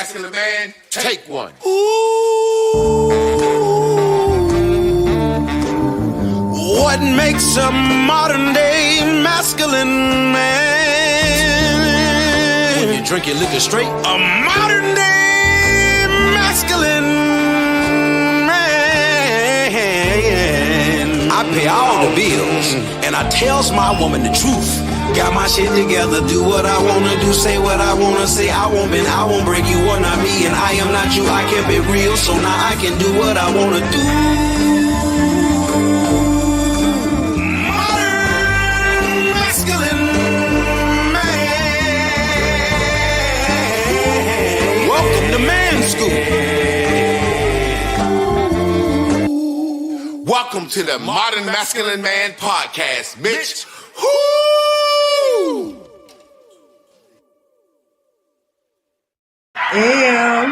masculine man, take one. Ooh, what makes a modern day masculine man? When you drink your liquor straight, a modern day masculine man. I pay all the bills, and I tells my woman the truth. Got my shit together, do what I wanna do, say what I wanna say. I won't bend, I won't break, you are not me, and I am not you. I kept it real, so now I can do what I wanna do. Modern masculine man. Welcome to Man School. Welcome to the Modern Masculine Man Podcast, Mitch. Woo! Damn.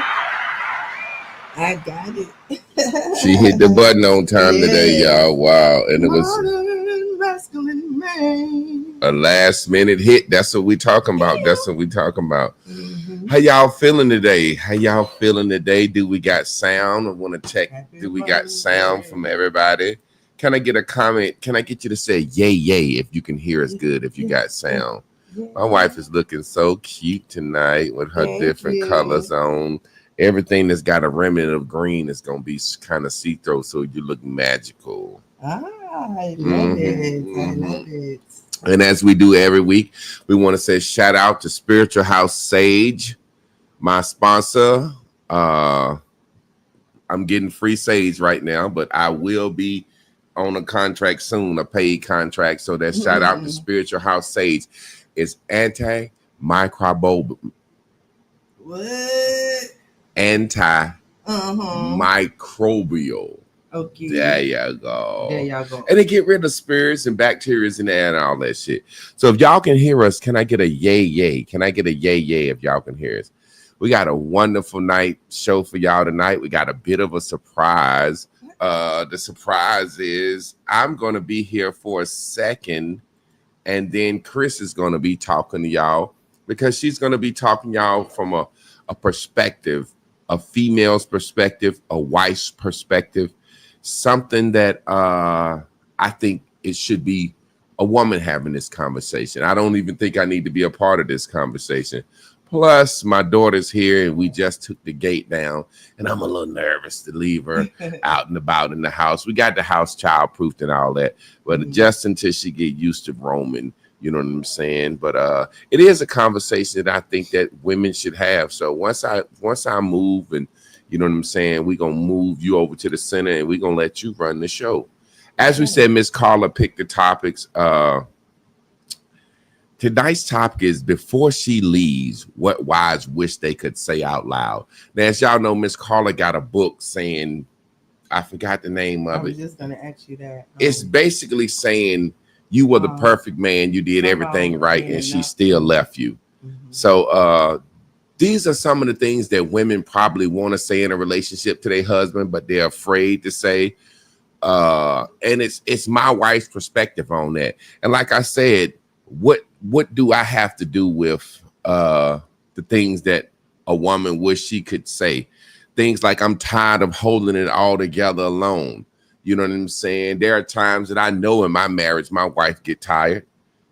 I got it. She hit the button on time today, y'all. Wow. And it was masculine man. A last minute hit. That's what we talking about. That's what we talking about. Mm-hmm. How y'all feeling today? Do we got sound? I want to check. Do we got sound from everybody? Can I get a comment? Can I get you to say yay if you can hear us good, if you got sound? My wife is looking so cute tonight with her different colors on. Everything that's got a remnant of green is going to be kind of see-through, so you look magical. I love it. I love it. And as we do every week, we want to say shout out to Spiritual House Sage, my sponsor. I'm getting free sage right now, but I will be on a contract soon, a paid contract. So that shout out to Spiritual House Sage. It's antimicrobial. What? Antimicrobial. Okay. There you go. There y'all go. And it get rid of spirits and bacteria in the air and all that shit. So if y'all can hear us, can I get a yay? Can I get a yay if y'all can hear us? We got a wonderful night show for y'all tonight. We got a bit of a surprise. The surprise is I'm going to be here for a second, and then Chris is going to be talking to y'all because she's going to be talking to y'all from a perspective, a female's perspective, a wife's perspective, something that I think it should be a woman having this conversation. I don't even think I need to be a part of this conversation. Plus, my daughter's here, and we just took the gate down, and I'm a little nervous to leave her out and about in the house. We got the house child-proofed and all that, but just until she get used to roaming, you know what I'm saying? But it is a conversation that I think that women should have. So once I move, and you know what I'm saying, we're going to move you over to the center, and we're going to let you run the show. As we said, Miss Carla picked the topics. Tonight's topic is before she leaves, what wives wish they could say out loud. Now, as y'all know, Miss Carla got a book saying, I forgot the name of it. I was just going to ask you that. It's basically saying you were the perfect man. You did everything right, and she still left you. So these are some of the things that women probably want to say in a relationship to their husband, but they're afraid to say. And it's my wife's perspective on that. And like I said, what do I have to do with the things that a woman wish she could say? Things like, I'm tired of holding it all together alone. You know what I'm saying? There are times that I know in my marriage, my wife get tired.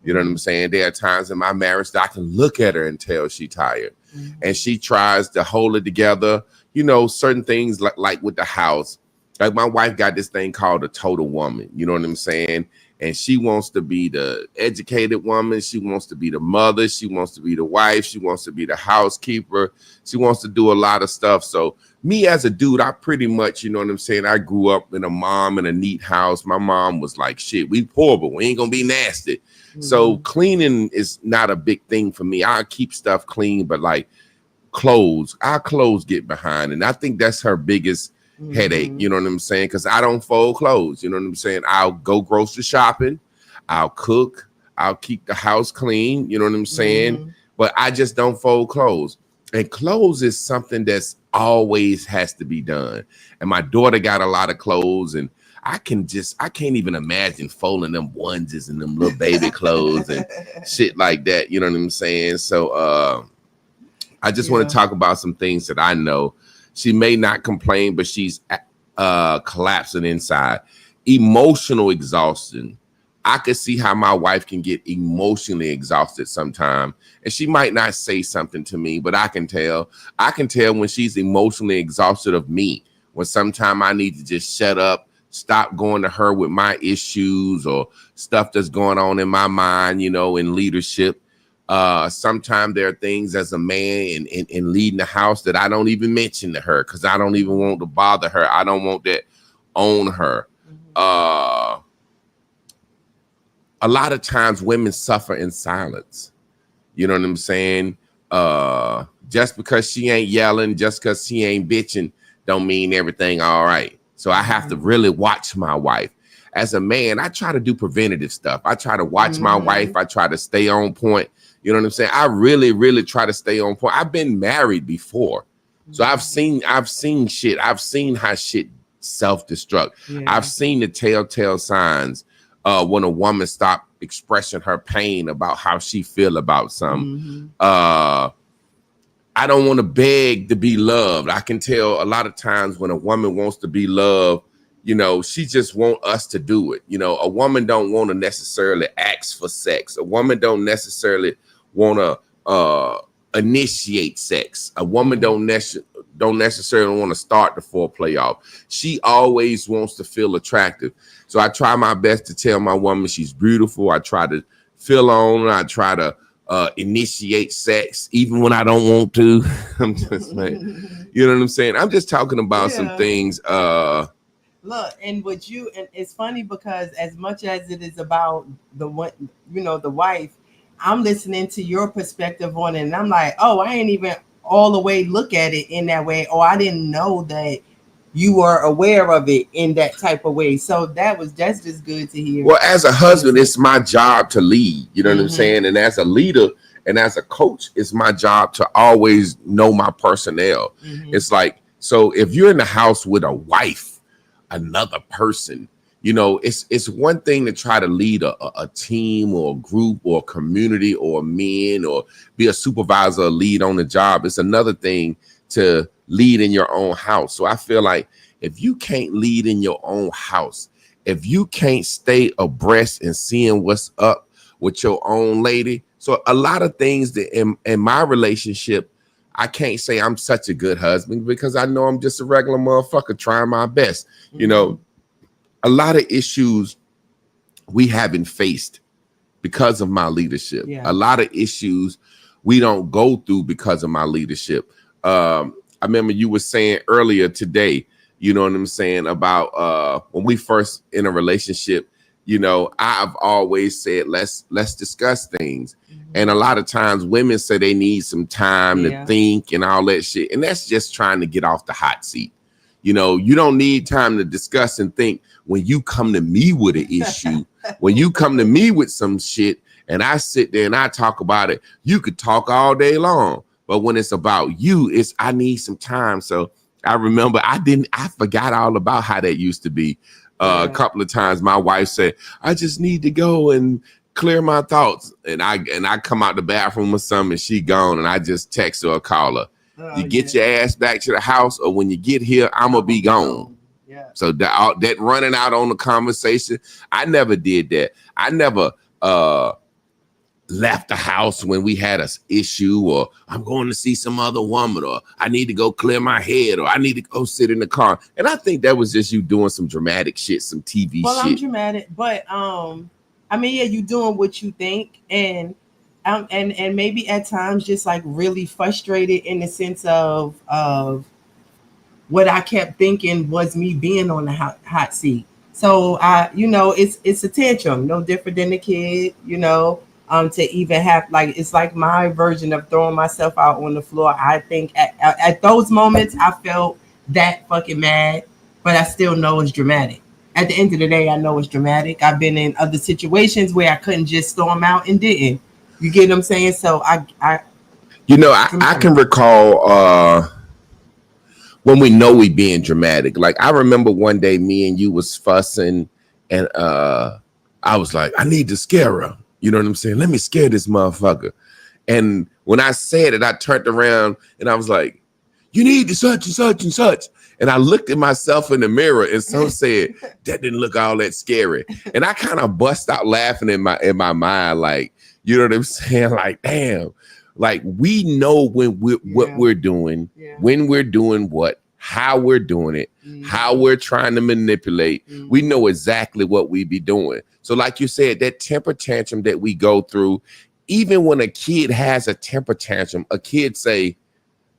You know what I'm saying? There are times in my marriage that I can look at her and tell she tired. And she tries to hold it together. You know, certain things like with the house. Like my wife got this thing called a total woman. You know what I'm saying? And she wants to be the educated woman. She wants to be the mother. She wants to be the wife. She wants to be the housekeeper. She wants to do a lot of stuff. So me as a dude, I pretty much, you know what I'm saying? I grew up in a mom in a neat house. My mom was like, shit, we poor, but we ain't going to be nasty. So cleaning is not a big thing for me. I keep stuff clean, but like clothes, our clothes get behind. And I think that's her biggest headache, you know what I'm saying? Because I don't fold clothes, you know what I'm saying? I'll go grocery shopping, I'll cook, I'll keep the house clean, you know what I'm saying? But I just don't fold clothes. And clothes is something that's always has to be done. And my daughter got a lot of clothes, and I can't even imagine folding them onesies and them little baby clothes and shit like that, you know what I'm saying? So I just want to talk about some things that I know. She may not complain, but she's collapsing inside. Emotional exhaustion. I could see how my wife can get emotionally exhausted sometime. And she might not say something to me, but I can tell. I can tell when she's emotionally exhausted of me, when sometime I need to just shut up, stop going to her with my issues or stuff that's going on in my mind, you know, in leadership. Sometimes there are things as a man in leading the house that I don't even mention to her because I don't even want to bother her. I don't want that on her. A lot of times women suffer in silence. You know what I'm saying? Just because she ain't yelling, just because she ain't bitching, don't mean everything all right. So I have to really watch my wife. As a man, I try to do preventative stuff. I try to watch my wife. I try to stay on point. You know what I'm saying? I really, really try to stay on point. I've been married before. So I've seen shit. I've seen how shit self-destruct. Yeah. I've seen the telltale signs when a woman stop expressing her pain about how she feel about something. I don't want to beg to be loved. I can tell a lot of times when a woman wants to be loved, you know, she just want us to do it. You know, a woman don't want to necessarily ask for sex. A woman don't necessarily want to initiate sex. A woman don't necessarily want to start the foreplay off. She always wants to feel attractive. So I try my best to tell my woman she's beautiful. I try to feel on her. I try to initiate sex even when I don't want to. I'm just like, you know what I'm saying? I'm just talking about some things. Look, and it's funny because as much as it is about the wife, I'm listening to your perspective on it, and I'm like, oh, I ain't even all the way look at it in that way. Oh, I didn't know that you were aware of it in that type of way. So that's just good to hear. Well, as a husband, it's my job to lead. You know what I'm saying? And as a leader and as a coach, it's my job to always know my personnel. It's like, so if you're in the house with a wife, another person, you know, it's one thing to try to lead a team or a group or a community or men or be a supervisor or lead on the job. It's another thing to lead in your own house. So I feel like if you can't lead in your own house, if you can't stay abreast and seeing what's up with your own lady. So a lot of things that in my relationship, I can't say I'm such a good husband because I know I'm just a regular motherfucker trying my best. You know, a lot of issues we haven't faced because of my leadership. A lot of issues we don't go through because of my leadership. I remember you were saying earlier today, you know what I'm saying, about when we first in a relationship, you know, I've always said, let's discuss things. And a lot of times women say they need some time to think and all that shit. And that's just trying to get off the hot seat. You know, you don't need time to discuss and think when you come to me with an issue, when you come to me with some shit and I sit there and I talk about it, you could talk all day long. But when it's about you, I need some time. So I remember I forgot all about how that used to be. A couple of times my wife said, I just need to go and clear my thoughts. And I come out the bathroom or something and she gone and I just text her or call her. You get your ass back to the house, or when you get here, I'm going to be gone. So that running out on the conversation, I never did that. I never left the house when we had an issue, or I'm going to see some other woman, or I need to go clear my head, or I need to go sit in the car. And I think that was just you doing some dramatic shit, some TV shit. Well, I'm dramatic, but I mean, yeah, you doing what you think, and maybe at times just like really frustrated in the sense of what I kept thinking was me being on the hot seat. So it's a tantrum, no different than the kid, you know. To even have it's like my version of throwing myself out on the floor. I think at those moments I felt that fucking mad, but I still know it's dramatic. At the end of the day, I know it's dramatic. I've been in other situations where I couldn't just storm out and didn't. You get what I'm saying? So I can recall when we know we being dramatic. Like I remember one day me and you was fussing, and I was like, I need to scare her. You know what I'm saying? Let me scare this motherfucker. And when I said it, I turned around and I was like, you need to such and such and such. And I looked at myself in the mirror and so said, that didn't look all that scary. And I kind of bust out laughing in my mind, like, you know what I'm saying? Like, damn, like we know when what we're doing, when we're doing what, how we're doing it, how we're trying to manipulate. We know exactly what we be doing. So like you said, that temper tantrum that we go through, even when a kid has a temper tantrum, a kid say,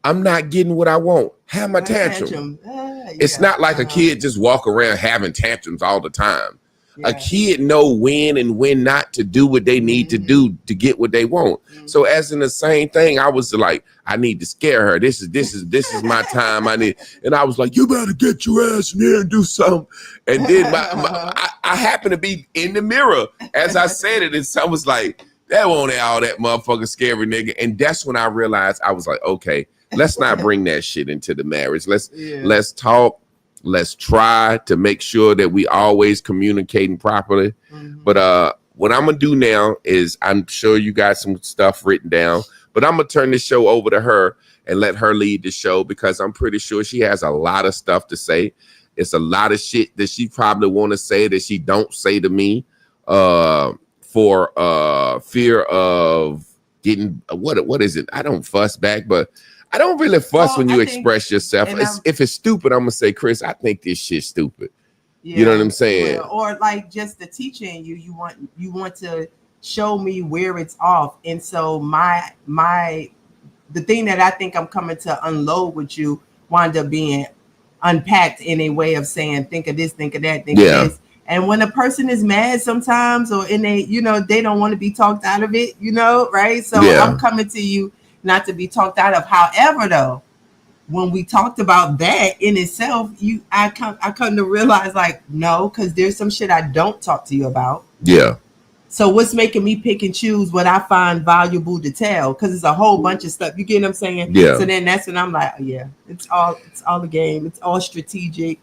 I'm not getting what I want. Have my tantrum. It's not like a kid just walk around having tantrums all the time. A kid know when and when not to do what they need to do to get what they want. So as in the same thing, I was like, I need to scare her. This is my time. And I was like, you better get your ass in here and do something. And then I happened to be in the mirror as I said it, and so I was like, that won't all that motherfucking scary nigga. And that's when I realized, I was like, okay, let's not bring that shit into the marriage. Let's talk. Let's try to make sure that we always communicating properly. But what I'm gonna do now is, I'm sure you got some stuff written down, but I'm gonna turn the show over to her and let her lead the show, because I'm pretty sure she has a lot of stuff to say. It's a lot of shit that she probably want to say that she don't say to me for fear of getting what is it? I don't fuss back, but I don't really fuss when you express yourself. If it's stupid, I'm gonna say, Chris, I think this shit's stupid. You know what I'm saying? Or like just the teaching you want to show me where it's off. And so the thing that I think I'm coming to unload with you wound up being unpacked in a way of saying, think of this, think of that, think of this. And when a person is mad sometimes, or they don't want to be talked out of it, right? So I'm coming to you not to be talked out of. However, though, when we talked about that in itself, I come to realize, like, no, because there's some shit I don't talk to you about. Yeah. So what's making me pick and choose what I find valuable to tell? Because it's a whole bunch of stuff. You get what I'm saying? Yeah. So then that's when I'm like, it's all a game. It's all strategic.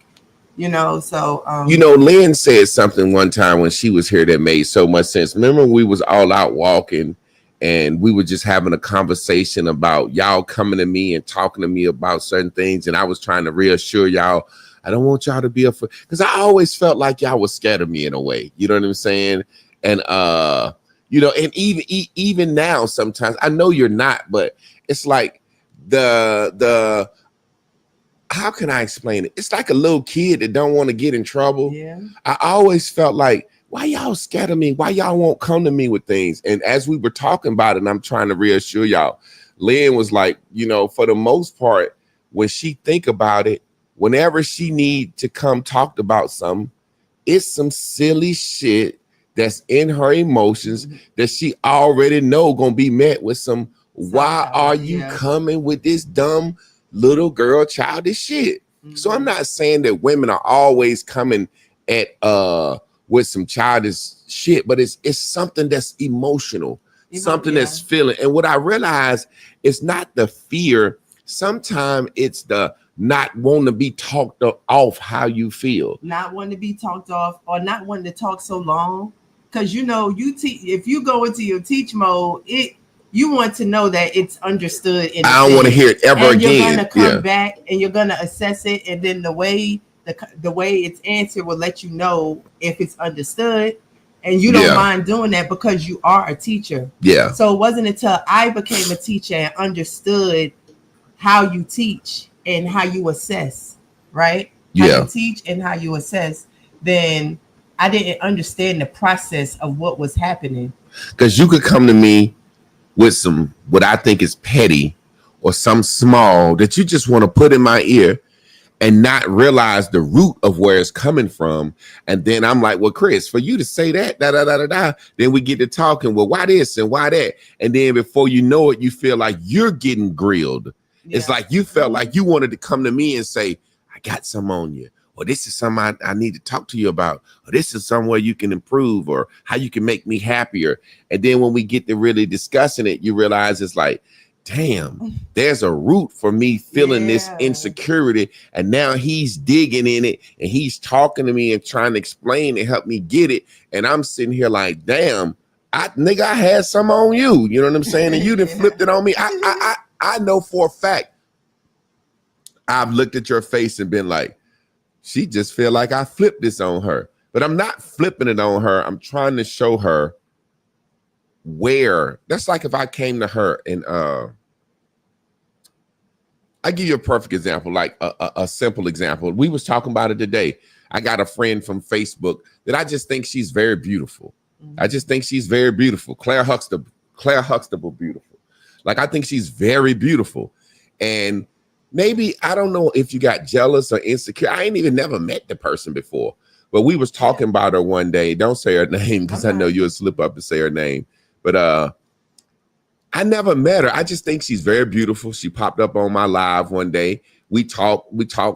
So Lynn said something one time when she was here that made so much sense. Remember, we was all out walking and we were just having a conversation about y'all coming to me and talking to me about certain things, and I was trying to reassure y'all, I don't want y'all to be afraid, because I always felt like y'all was scared of me in a way. You know what I'm saying? And and even now, sometimes I know you're not, but it's like the how can I explain it? It's like a little kid that don't want to get in trouble. Yeah. I always felt like, why y'all scared of me? Why y'all won't come to me with things? And as we were talking about it, and I'm trying to reassure y'all, Lynn was like, for the most part, when she think about it, whenever she need to come talk about something, it's some silly shit that's in her emotions that she already know gonna be met with some, why are you coming with this dumb little girl childish shit? So I'm not saying that women are always coming at with some childish shit, but it's something that's emotional, something that's feeling. And what I realize is not the fear. Sometimes it's the not wanting to be talked off how you feel. Not wanting to be talked off, or not wanting to talk so long. Because if you go into your teach mode, you want to know that it's understood. I don't want to hear it ever again. You're gonna come back and you're gonna assess it, and then the way it's answered will let you know if it's understood, and you don't mind doing that because you are a teacher. Yeah. So it wasn't until I became a teacher and understood how you teach and how you assess, right? How you teach and how you assess, then I didn't understand the process of what was happening. Because you could come to me with some what I think is petty or some small that you just want to put in my ear and not realize the root of where it's coming from. And then I'm like, well, Chris, for you to say that, then we get to talking, well, why this and why that? And then before you know it, you feel like you're getting grilled. Yeah. It's like you felt like you wanted to come to me and say, I got some on you, or this is something I need to talk to you about, or this is somewhere you can improve, or how you can make me happier. And then when we get to really discussing it, you realize it's like, damn, there's a root for me feeling this insecurity. And now he's digging in it and he's talking to me and trying to explain and help me get it. And I'm sitting here like, damn, nigga, I had some on you. You know what I'm saying? And you done flipped it on me. I know for a fact. I've looked at your face and been like, she just feel like I flipped this on her. But I'm not flipping it on her. I'm trying to show her where. That's like if I came to her and I give you a perfect example, like a simple example. We was talking about it today. I got a friend from Facebook that I just think she's very beautiful. I just think she's very beautiful. Claire Huxtable beautiful. Like, I think she's very beautiful. And maybe, I don't know if you got jealous or insecure. I ain't even never met the person before. But we was talking about her one day. Don't say her name because I know you'll slip up and say her name. But I never met her. I just think she's very beautiful. She popped up on my live one day. We talk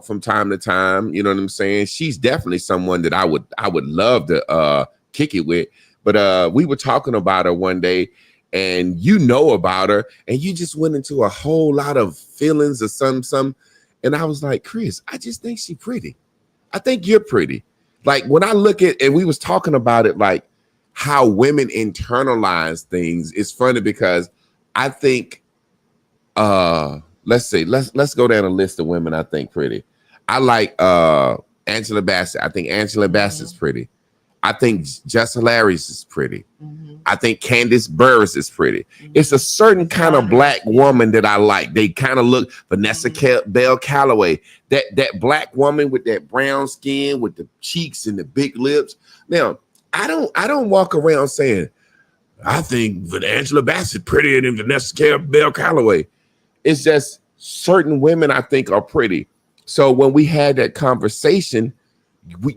from time to time. You know what I'm saying? She's definitely someone that I would love to kick it with. But we were talking about her one day, and you know about her, and you just went into a whole lot of feelings or some. And I was like, Chris, I just think she's pretty. I think you're pretty. Like, when I look at, and we was talking about it, like how women internalize things. It's funny because I think, let's go down a list of women I think pretty. I like Angela Bassett. I think Angela Bassett's pretty. I think Jess Hilarious is pretty. I think Candace Burris is pretty. It's a certain kind of black woman that I like. They kind of look Vanessa Bell Calloway. That black woman with that brown skin, with the cheeks and the big lips. Now, I don't walk around saying, I think Angela Bassett prettier than Vanessa Bell Calloway. It's just certain women I think are pretty. So when we had that conversation,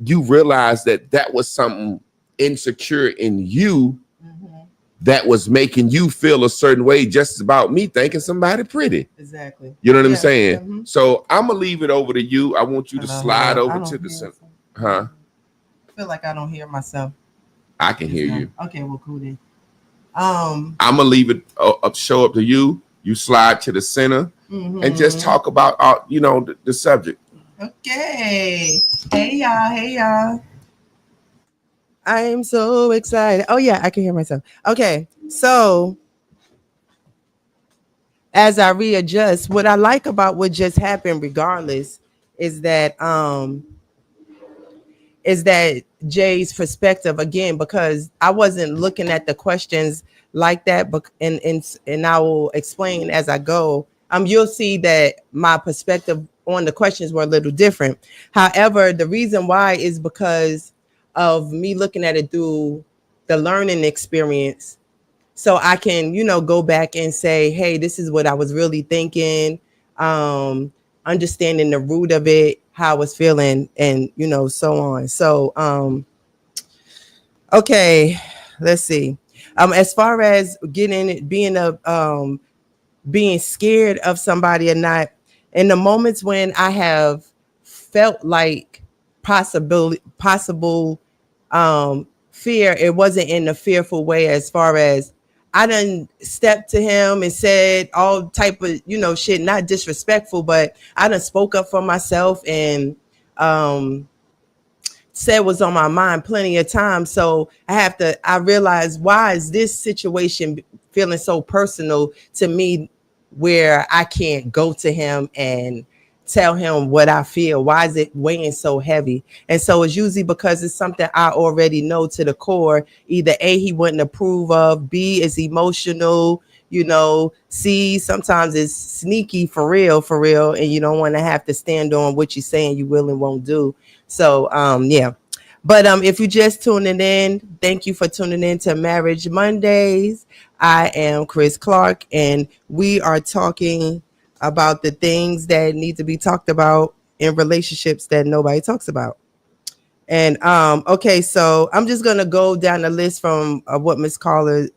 you realize that was something insecure in you that was making you feel a certain way just about me thinking somebody pretty. Exactly. You know what I'm saying? So I'm going to leave it over to you. I want you to slide over to the center. Huh? I feel like I don't hear myself. I can hear you. Okay, well, cool then. I'm gonna leave it show up to you. You slide to the center and just talk about the subject. Okay. Hey y'all. I am so excited. Oh yeah, I can hear myself. Okay, so as I readjust, what I like about what just happened, regardless, is that Jay's perspective again, because I wasn't looking at the questions like that, but and I will explain as I go. You'll see that my perspective on the questions were a little different. However, the reason why is because of me looking at it through the learning experience, so I can go back and say, hey, this is what I was really thinking, understanding the root of it, how I was feeling, and so on. So okay, let's see. As far as being scared of somebody or not, in the moments when I have felt like possible fear, it wasn't in a fearful way. As far as I done stepped to him and said all type of shit, not disrespectful, but I done spoke up for myself and said what's on my mind plenty of times. So I realized, why is this situation feeling so personal to me, where I can't go to him and tell him what I feel? Why is it weighing so heavy? And so it's usually because it's something I already know to the core. Either A, he wouldn't approve of, B, is emotional, C, sometimes it's sneaky for real, and you don't want to have to stand on what you're saying you will and won't do. So yeah. But if you just tuning in, thank you for tuning in to Marriage Mondays. I am Chris Clark, and we are talking about the things that need to be talked about in relationships that nobody talks about. And okay, so I'm just gonna go down the list from what Miss Carla's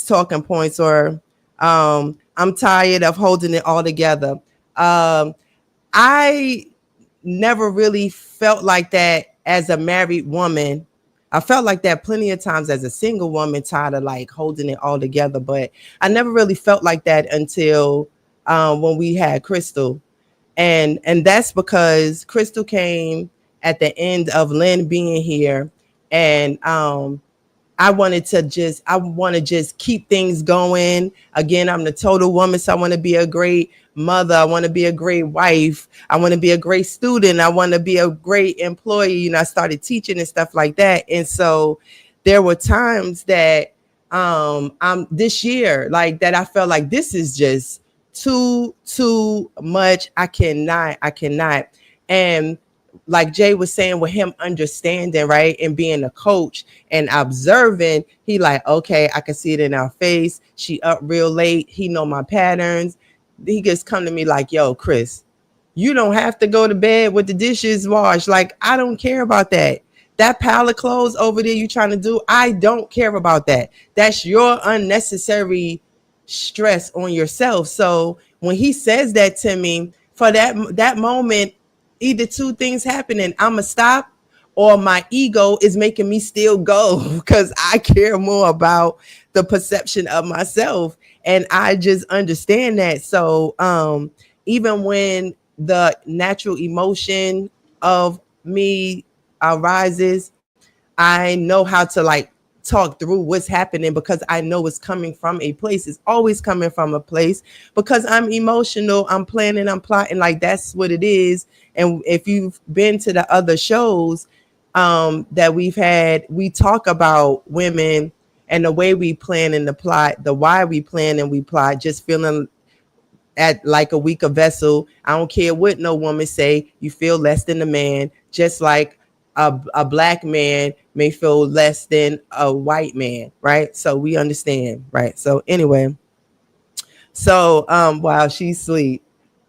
talking points are. I'm tired of holding it all together. I never really felt like that as a married woman. I felt like that plenty of times as a single woman, tired of like holding it all together. But I never really felt like that until when we had Crystal. And that's because Crystal came at the end of Lynn being here. And I want to just keep things going. Again, I'm the total woman, so I want to be a great mother. I want to be a great wife. I want to be a great student. I want to be a great employee. You know, I started teaching and stuff like that. And so there were times that I'm this year, like that I felt like this is just too much. I cannot. And like Jay was saying, with him understanding, right, and being a coach and observing, he like, okay, I can see it in our face. She up real late. He know my patterns. He just come to me like, yo, Chris, you don't have to go to bed with the dishes washed. Like, I don't care about that. That pile of clothes over there you trying to do, I don't care about that. That's your unnecessary stress on yourself. So when he says that to me, for that moment, either two things happening. I'ma stop, or my ego is making me still go because I care more about the perception of myself. And I just understand that. So even when the natural emotion of me arises, I know how to like talk through what's happening because I know it's coming from a place. It's always coming from a place because I'm emotional. I'm planning, I'm plotting. Like, that's what it is. And if you've been to the other shows that we've had, we talk about women and the way we plan and the plot, the why we plan and we plot, just feeling at like a weaker vessel. I don't care what no woman say, you feel less than a man, just like a black man may feel less than a white man, right? So we understand, right? So anyway, so while she's asleep,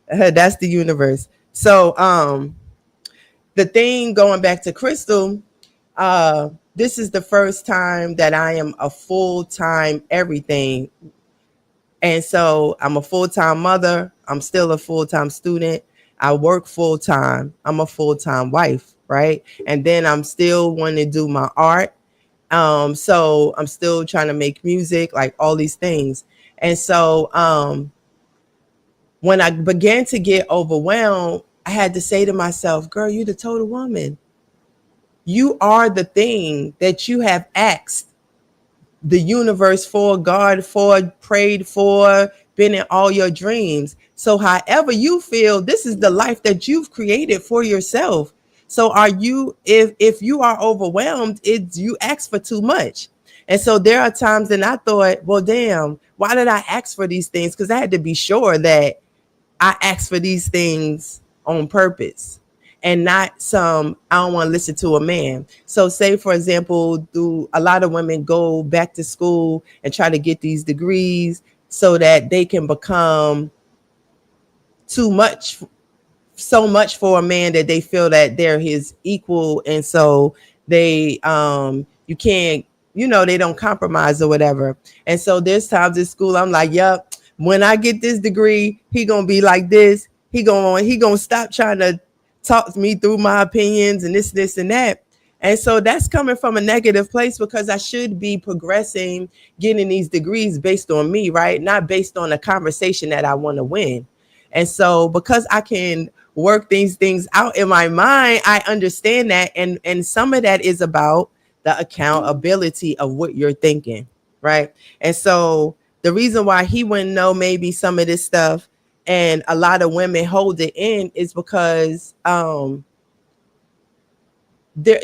that's the universe. So the thing, going back to Crystal, this is the first time that I am a full-time everything. And so I'm a full-time mother. I'm still a full-time student. I work full-time. I'm a full-time wife, right? And then I'm still wanting to do my art. So I'm still trying to make music, like all these things. And so when I began to get overwhelmed, I had to say to myself, girl, you're the total woman. You are the thing that you have asked the universe for, God for, prayed for, been in all your dreams. So however you feel, this is the life that you've created for yourself. So are you, if you are overwhelmed, it's you ask for too much. And so there are times that I thought, well, damn, why did I ask for these things? Because I had to be sure that I asked for these things on purpose and not some, I don't want to listen to a man. So say, for example, do a lot of women go back to school and try to get these degrees so that they can become too much, so much for a man that they feel that they're his equal. And so they, you can't, you know, they don't compromise or whatever. And so there's times in school, I'm like, yep, when I get this degree, he gonna be like this. He gonna stop trying to talk to me through my opinions and this and that. And so that's coming from a negative place because I should be progressing, getting these degrees based on me, right? Not based on a conversation that I want to win. And so because I can work these things out in my mind, I understand that. And some of that is about the accountability of what you're thinking, right? And so the reason why he wouldn't know maybe some of this stuff and a lot of women hold it in is because there,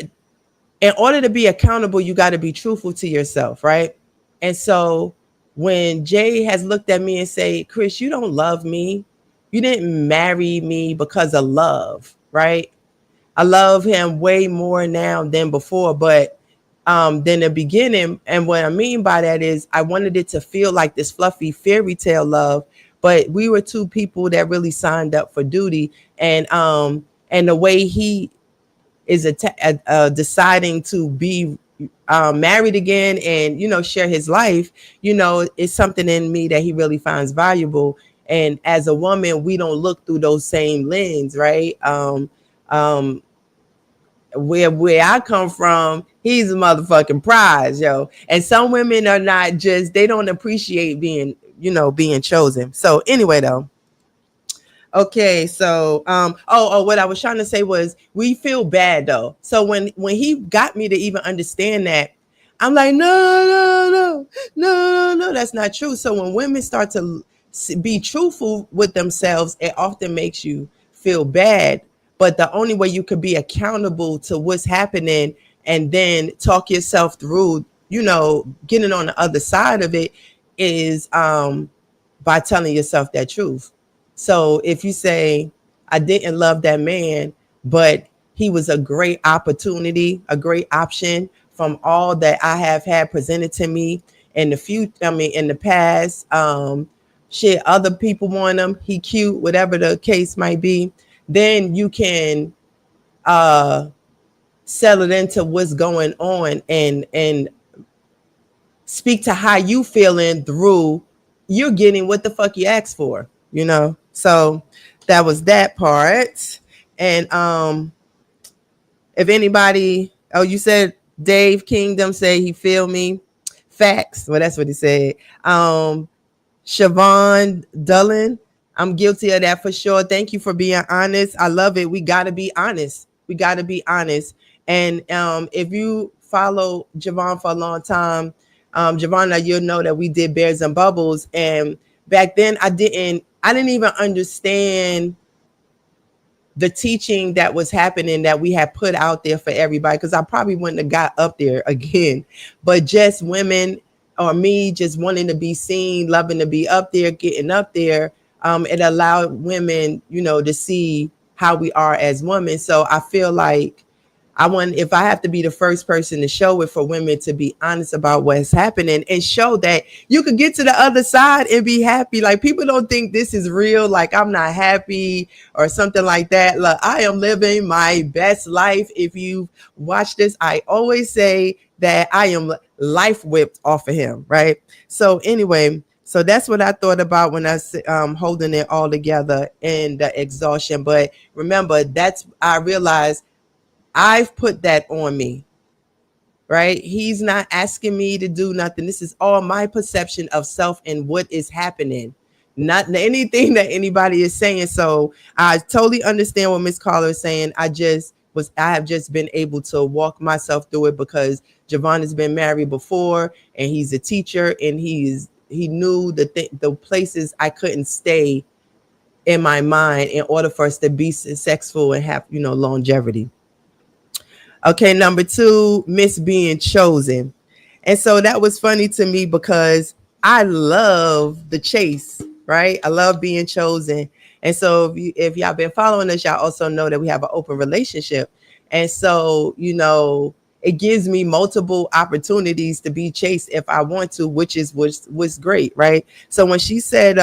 in order to be accountable, you got to be truthful to yourself, right? And so when Jay has looked at me and say, Chris, you don't love me. You didn't marry me because of love, right? I love him way more now than before, but than the beginning. And what I mean by that is I wanted it to feel like this fluffy fairy tale love, but we were two people that really signed up for duty. And the way he is deciding to be married again and, you know, share his life, you know, is something in me that he really finds valuable. And as a woman, we don't look through those same lens, right? Where I come from, he's a motherfucking prize, yo. And some women are not just, they don't appreciate being, you know, being chosen. So anyway, though. Okay, so what I was trying to say was we feel bad though. So when he got me to even understand that, I'm like, no, that's not true. So when women start to be truthful with themselves, it often makes you feel bad. But the only way you could be accountable to what's happening and then talk yourself through, getting on the other side of it is by telling yourself that truth. So if you say, I didn't love that man, but he was a great opportunity, a great option from all that I have had presented to me in the future. I mean, in the past, shit, other people want him. He cute, whatever the case might be. Then you can settle into what's going on and speak to how you feeling through you're getting what the fuck you asked for. So that was that part. And if anybody, oh, you said Dave Kingdom say he feel me. Facts. Well, that's what he said. Siobhan Dullen, I'm guilty of that for sure. Thank you for being honest. I love it. We got to be honest. We got to be honest. And if you follow Javon for a long time, Javon, you'll know that we did Bears and Bubbles. And back then I didn't even understand the teaching that was happening that we had put out there for everybody, because I probably wouldn't have got up there again. But just women or me just wanting to be seen, loving to be up there, getting up there, it allowed women, to see how we are as women. So I feel like if I have to be the first person to show it, for women to be honest about what's happening and show that you could get to the other side and be happy. Like, people don't think this is real. Like, I'm not happy or something like that. Look, I am living my best life. If you watch this, I always say that I am life whipped off of him. Right. So anyway, so that's what I thought about when I holding it all together and the exhaustion. But remember, I realized I've put that on me, right? He's not asking me to do nothing. This is all my perception of self and what is happening, not anything that anybody is saying. So I totally understand what Miss Carla is saying. I have just been able to walk myself through it because Javon has been married before and he's a teacher, and he knew the places I couldn't stay in my mind in order for us to be successful and have, longevity. Okay, number 2, miss being chosen. And so that was funny to me because I love the chase, right? I love being chosen. And so if y'all been following us, y'all also know that we have an open relationship. And so, it gives me multiple opportunities to be chased if I want to, which was great, right? So when she said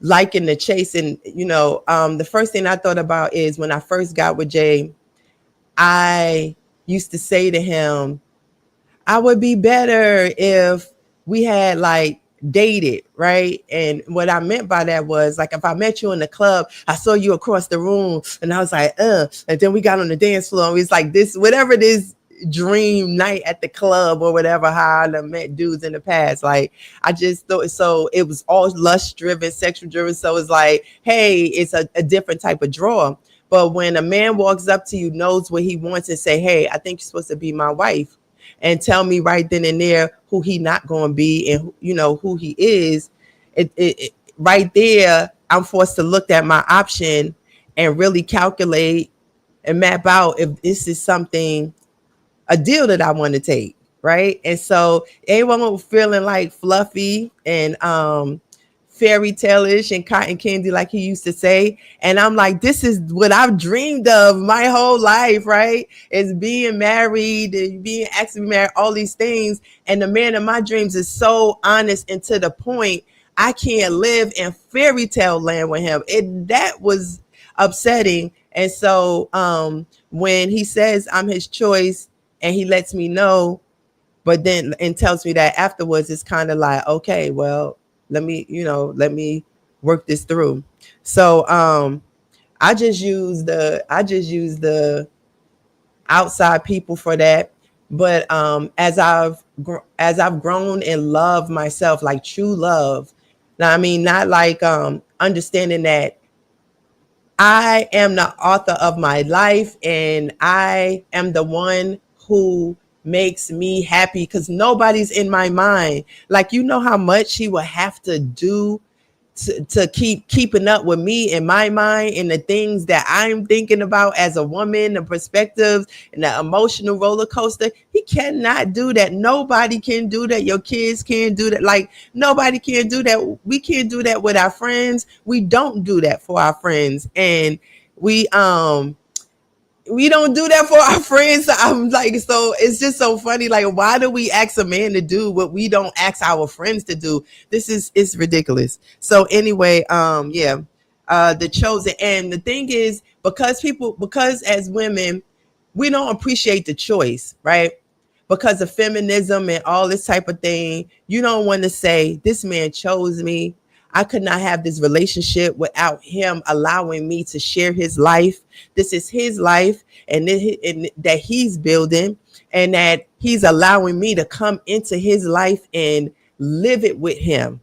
liking the chase, and the first thing I thought about is when I first got with Jay, I used to say to him, I would be better if we had like dated, right? And what I meant by that was, like, if I met you in the club, I saw you across the room and I was like, and then we got on the dance floor and we was like this, whatever this dream night at the club or whatever, how I met dudes in the past. Like, I just thought, so it was all lust driven, sexual driven. So it's like, hey, it's a different type of draw. But when a man walks up to you, knows what he wants, and say, hey, I think you're supposed to be my wife, and tell me right then and there who he not going to be and who he is, it right there, I'm forced to look at my option and really calculate and map out if this is a deal that I want to take, right? And so anyone was feeling like fluffy and fairy tale-ish and cotton candy, like he used to say. And I'm like, this is what I've dreamed of my whole life, right? Is being married and being asked to be married, all these things. And the man of my dreams is so honest and to the point. I can't live in fairy tale land with him. That was upsetting. And so when he says I'm his choice and he lets me know, but then and tells me that afterwards, it's kind of like, okay, well, let me work this through. So I just use the outside people for that. But as I've grown and loved myself, like true love. Now, I mean, not like understanding that I am the author of my life, and I am the one who makes me happy because nobody's in my mind. Like, you know how much he will have to do to keep keeping up with me in my mind and the things that I'm thinking about as a woman, the perspectives and the emotional roller coaster. He cannot do that. Nobody can do that. Your kids can't do that. Like, nobody can do that. We can't do that with our friends. We don't do that for our friends. And we don't do that for our friends. I'm like, so it's just so funny. Like, why do we ask a man to do what we don't ask our friends to do? It's ridiculous. So anyway, the chosen. And the thing is, because as women, we don't appreciate the choice, right? Because of feminism and all this type of thing, you don't want to say, this man chose me. I could not have this relationship without him allowing me to share his life. This is his life, and that he's building, and that he's allowing me to come into his life and live it with him.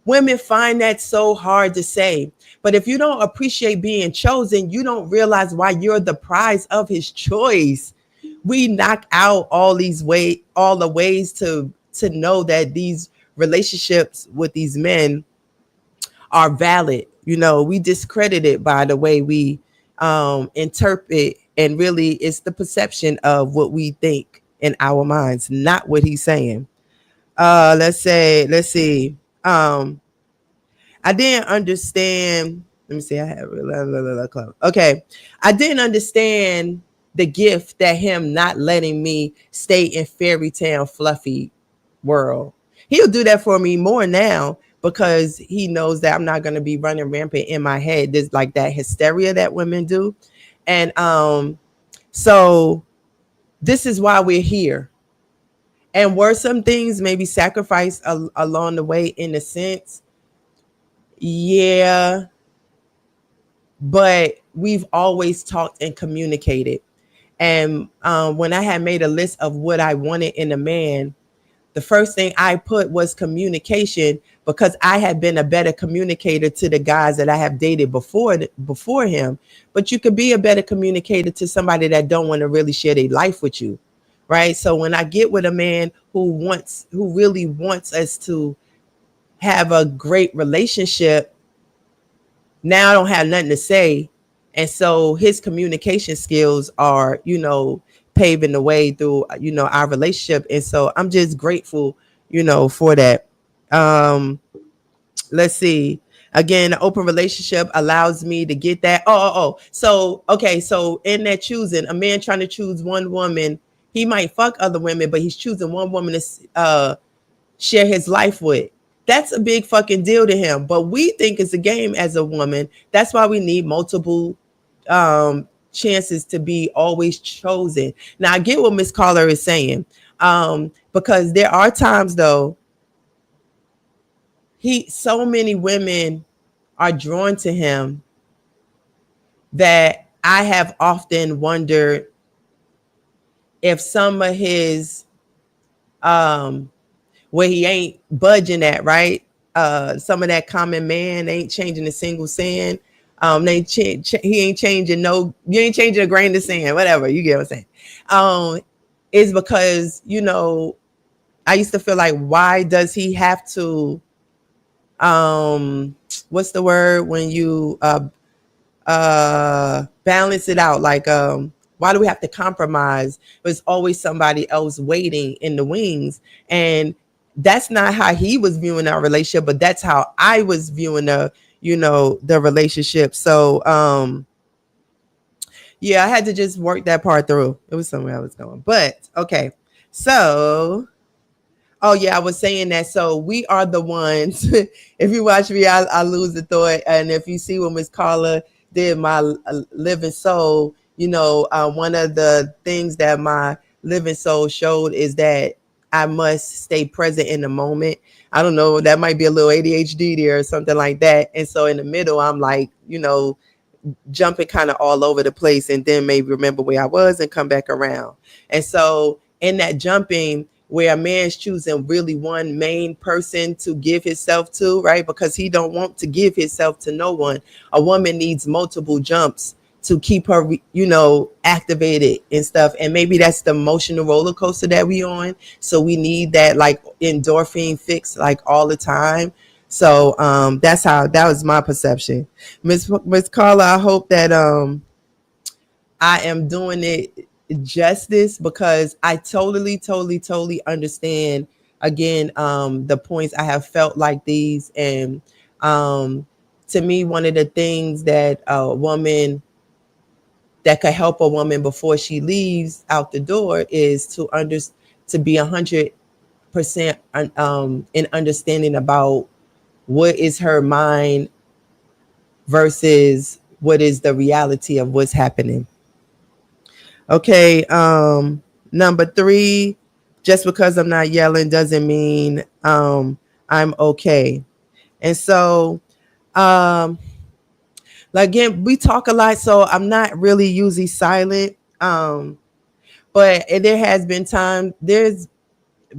Women find that so hard to say. But if you don't appreciate being chosen, you don't realize why you're the prize of his choice. We knock out all the ways to know that these relationships with these men are valid. You know, we discredit it by the way we interpret, and really it's the perception of what we think in our minds, not what he's saying. Let's see. I didn't understand. Let me see. I have okay. I didn't understand the gift that him not letting me stay in fairy tale fluffy world. He'll do that for me more now because he knows that I'm not going to be running rampant in my head. There's like that hysteria that women do. And so this is why we're here. And were some things maybe sacrificed along the way in a sense? Yeah, but we've always talked and communicated. And when I had made a list of what I wanted in a man, the first thing I put was communication, because I had been a better communicator to the guys that I have dated before him. But you could be a better communicator to somebody that don't want to really share their life with you, right? So when I get with a man who really wants us to have a great relationship, now I don't have nothing to say. And so his communication skills are, paving the way through, our relationship. And so I'm just grateful, for that. Let's see. Again, an open relationship allows me to get that. So, okay. So in that choosing, a man trying to choose one woman, he might fuck other women, but he's choosing one woman to share his life with. That's a big fucking deal to him. But we think it's a game as a woman. That's why we need multiple chances to be always chosen. Now, I get what Miss Clrk is saying, because there are times though, so many women are drawn to him that I have often wondered if some of his where he ain't budging at, right? Some of that common man ain't changing a single sand. He ain't changing you ain't changing a grain of sand, whatever, you get what I'm saying. Is because, I used to feel like, why does he have to, what's the word when you balance it out? Like, why do we have to compromise? There's always somebody else waiting in the wings. And that's not how he was viewing our relationship, but that's how I was viewing the relationship. So, I had to just work that part through. It was somewhere I was going, but okay. So, I was saying that. So we are the ones, if you watch me, I lose the thought. And if you see what Miss Clrk did, my living soul, one of the things that my living soul showed is that I must stay present in the moment. I don't know, that might be a little ADHD there or something like that. And so in the middle, I'm like, jumping kind of all over the place, and then maybe remember where I was and come back around. And so in that jumping, where a man's choosing really one main person to give himself to, right? Because he don't want to give himself to no one. A woman needs multiple jumps to keep her, activated and stuff. And maybe that's the emotional roller coaster that we on. So we need that like endorphin fix like all the time. So that was my perception. Miss Carla, I hope that I am doing it justice, because I totally understand again the points. I have felt like these, and to me, one of the things that a woman that could help a woman before she leaves out the door is to be 100% in understanding about what is her mind versus what is the reality of what's happening. Okay, number 3, just because I'm not yelling doesn't mean I'm okay. And so again, we talk a lot, so I'm not really usually silent. But there has been there's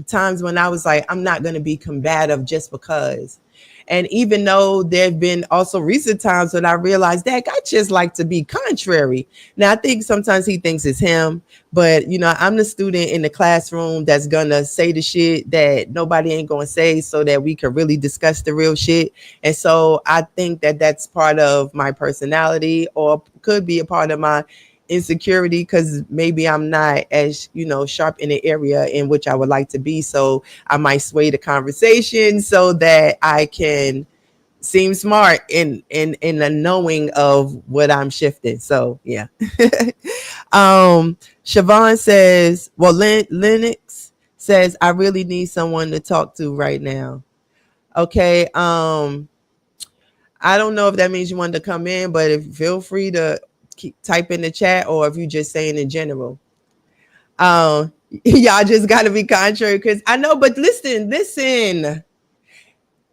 times when I was like, I'm not going to be combative just because. And even though there have been also recent times when I realized that I just like to be contrary. Now, I think sometimes he thinks it's him, but I'm the student in the classroom that's going to say the shit that nobody ain't going to say so that we can really discuss the real shit. And so I think that that's part of my personality, or could be a part of my insecurity, because maybe I'm not as sharp in the area in which I would like to be, so I might sway the conversation so that I can seem smart in the knowing of what I'm shifting. So yeah. Siobhan says, well, Lennox says, I really need someone to talk to right now. Okay. I don't know if that means you wanted to come in, but feel free to type in the chat, or if you just saying in general. Y'all just got to be contrary, because I know, but listen.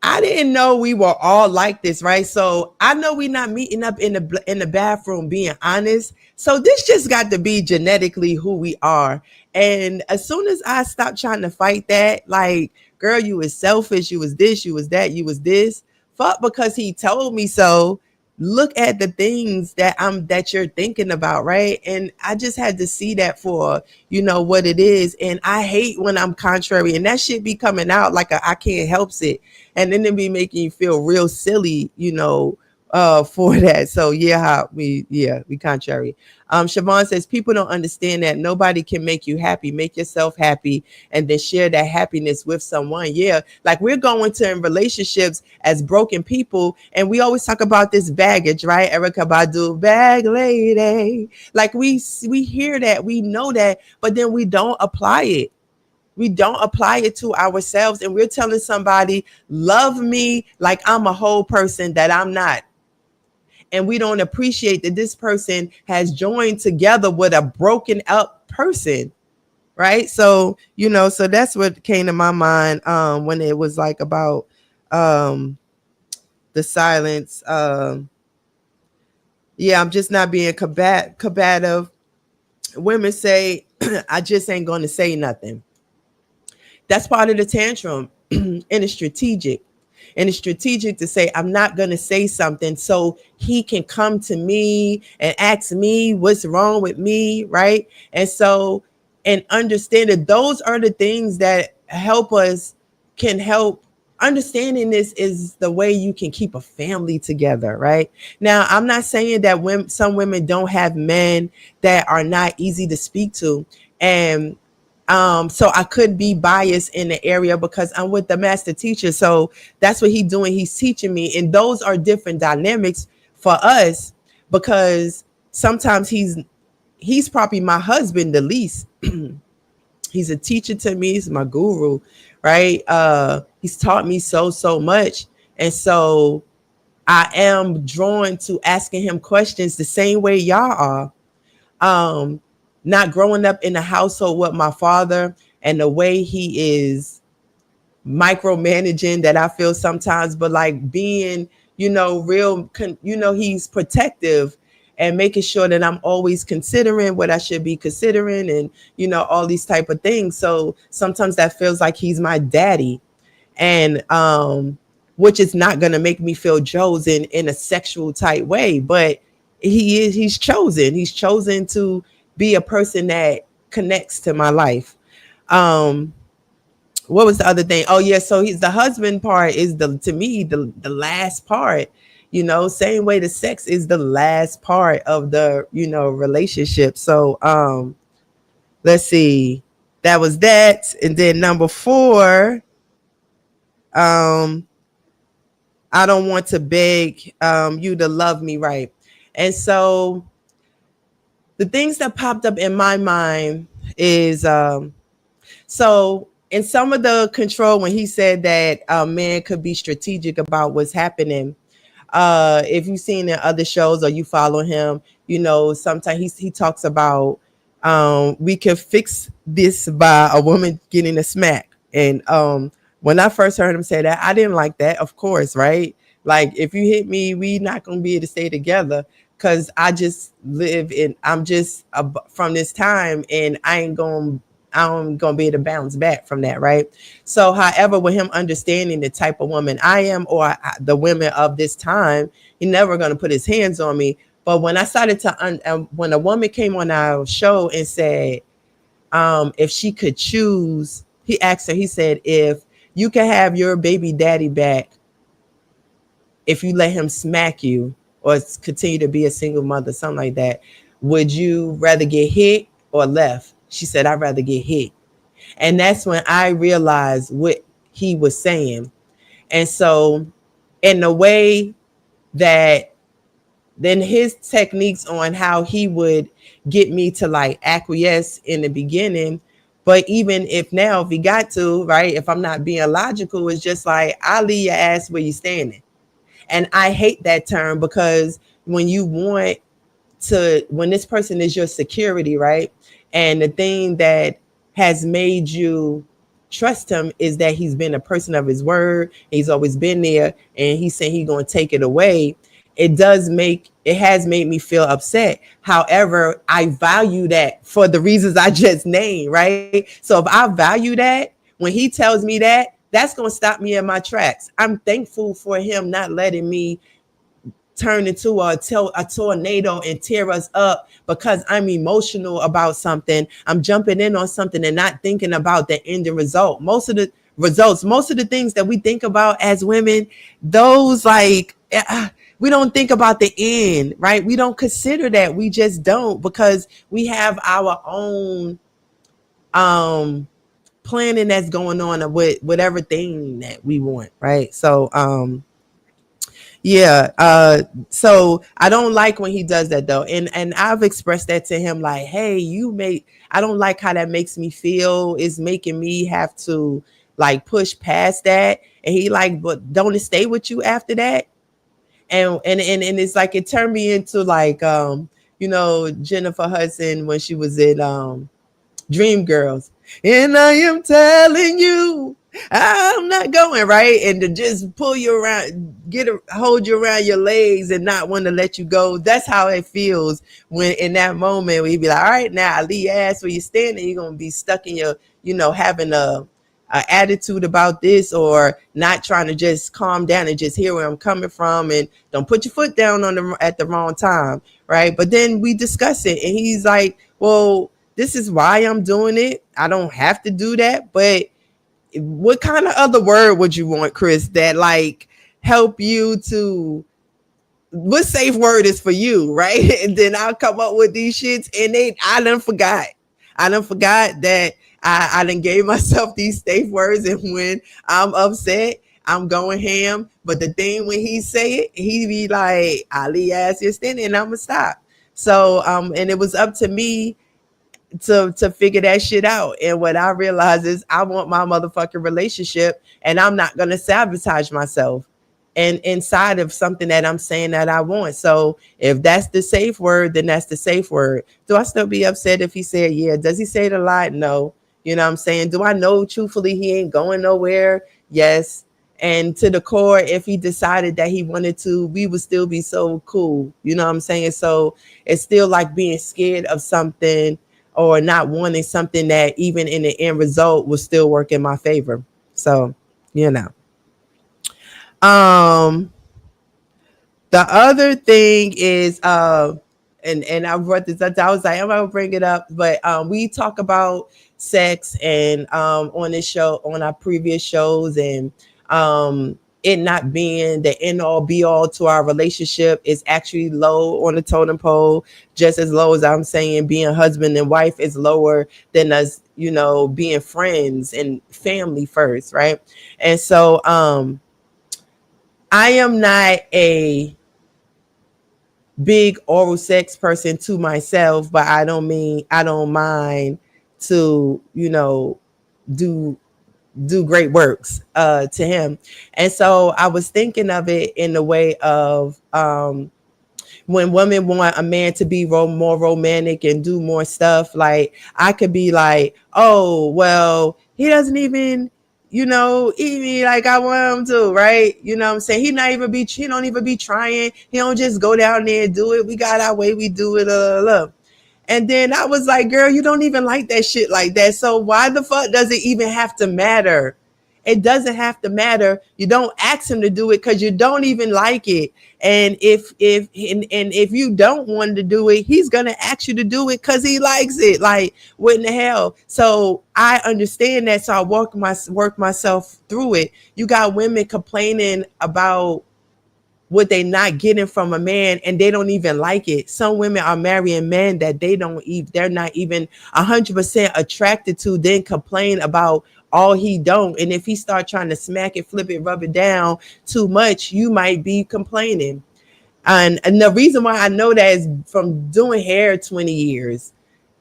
I didn't know we were all like this, right? So I know we're not meeting up in the bathroom being honest. So this just got to be genetically who we are. And as soon as I stopped trying to fight that, like, girl, you was selfish, you was this, you was that, you was this. Fuck, because he told me so. Look at the things that you're thinking about, right? And I just had to see that for what it is. And I hate when I'm contrary, and that shit be coming out like I can't help it, and then it be making you feel real silly, for that. So we contrary. Siobhan says, people don't understand that nobody can make you happy. Make yourself happy and then share that happiness with someone. Yeah. Like, we're going to in relationships as broken people, and we always talk about this baggage, right? Erykah Badu, bag lady. Like, we hear that, we know that, but then we don't apply it. We don't apply it to ourselves, and we're telling somebody, love me like I'm a whole person that I'm not. And we don't appreciate that this person has joined together with a broken up person, right? So, so that's what came to my mind when it was like about the silence. I'm just not being combative. Women say, I just ain't going to say nothing. That's part of the tantrum. And it's strategic. And it's strategic to say, I'm not going to say something so he can come to me and ask me what's wrong with me, right? And so, and understand that those are the things that can help. Understanding this is the way you can keep a family together, right? Now, I'm not saying that some women don't have men that are not easy to speak to. And so I could be biased in the area because I'm with the master teacher. So that's what he's doing. He's teaching me. And those are different dynamics for us, because sometimes he's probably my husband the least. He's a teacher to me. He's my guru, right? He's taught me so much. And so I am drawn to asking him questions the same way y'all are. Not growing up in a household with my father and the way he is micromanaging that I feel sometimes, but like being, real, he's protective. and making sure that I'm always considering what I should be considering, and all these type of things. So sometimes that feels like he's my daddy, and which is not going to make me feel chosen in a sexual type way, but he's chosen to be a person that connects to my life. um what was the other thing? Oh yeah, so he's the husband part is to me the last part. Same way the sex is the last part of the relationship. So let's see, that was that. And then number 4, um I don't want to beg you to love me right. And so the things that popped up in my mind is so in some of the control, when he said that a man could be strategic about what's happening, if you've seen in other shows or you follow him, sometimes he talks about we can fix this by a woman getting a smack. And when I first heard him say that, I didn't like that, of course, right? Like, if you hit me, we not gonna be able to stay together, because I'm just from this time, and I'm gonna be able to bounce back from that, right? So, however, with him understanding the type of woman I am, or the women of this time, he never gonna put his hands on me. But when I started when a woman came on our show and said, if she could choose, he asked her, he said, if you could have your baby daddy back, if you let him smack you or continue to be a single mother, something like that, would you rather get hit or left? She said, I'd rather get hit. And that's when I realized what he was saying. And so, in the way that then his techniques on how he would get me to like acquiesce in the beginning, but even if he got to, right, if I'm not being logical, it's just like, I'll leave your ass where you standing. And I hate that term, because when this person is your security, right? And the thing that has made you trust him is that he's been a person of his word. He's always been there, and he's saying he's going to take it away. It has made me feel upset. However, I value that for the reasons I just named, right? So if I value that, when he tells me that, that's going to stop me in my tracks. I'm thankful for him not letting me turn into a tornado and tear us up because I'm emotional about something. I'm jumping in on something and not thinking about the end result. Most of the things that we think about as women, those we don't think about the end, right? We don't consider that. We just don't, because we have our own planning that's going on with whatever thing that we want, right? So so I don't like when he does that, though. And I've expressed that to him, like, hey, I don't like how that makes me feel. It's making me have to like push past that. And he like, but don't it stay with you after that? And it's like, it turned me into like Jennifer Hudson when she was in Dreamgirls. And I am telling you, I'm not going, right? And to just pull you around, hold you around your legs and not want to let you go. That's how it feels when in that moment where you be like, all right, now I leave your ass where you're standing. You're going to be stuck in your, having a attitude about this, or not trying to just calm down and just hear where I'm coming from, and don't put your foot down at the wrong time, right? But then we discuss it, and he's like, well, this is why I'm doing it. I don't have to do that. But what kind of other word would you want, Chris, that like help you to, what safe word is for you, right? And then I'll come up with these shits, and I done forgot that I done gave myself these safe words, and when I'm upset, I'm going ham. But the thing, when he say it, he be like, Ali ass you're standing, and I'm gonna stop. So and it was up to me to figure that shit out. And what I realized is I want my motherfucking relationship, and I'm not gonna sabotage myself and inside of something that I'm saying that I want. So if that's the safe word, then that's the safe word. Do I still be upset if he said yeah? Does he say it a lot? No. You know what I'm saying? Do I know truthfully he ain't going nowhere? Yes. And to the core, if he decided that he wanted to, we would still be so cool. You know what I'm saying? So it's still like being scared of something or not wanting something that even in the end result will still work in my favor. So, you know. The other thing is and I brought this up. I was like, I'm gonna bring it up, but we talk about sex and on this show, on our previous shows, and it not being the end all be all to our relationship is actually low on the totem pole, just as low as I'm saying being husband and wife is lower than us, you know, being friends and family first, right? And so I am not a big oral sex person to myself, but I don't mind to, you know, do great works to him. And so I was thinking of it in the way of when women want a man to be more romantic and do more stuff, like I could be like, oh, well, he doesn't even, you know, eat me like I want him to, right? You know what I'm saying? He don't even be trying. He don't just go down there and do it. We got our way, we do it. And then I was like, girl, you don't even like that shit like that. So why the fuck does it even have to matter? It doesn't have to matter. You don't ask him to do it because you don't even like it. And if you don't want to do it, he's gonna ask you to do it because he likes it. Like, what in the hell? So I understand that. So I work myself through it. You got women complaining about what they not getting from a man and they don't even like it. Some women are marrying men that they're not even 100% attracted to, then complain about all he don't. And if he start trying to smack it, flip it, rub it down too much, you might be complaining. And the reason why I know that is from doing hair 20 years.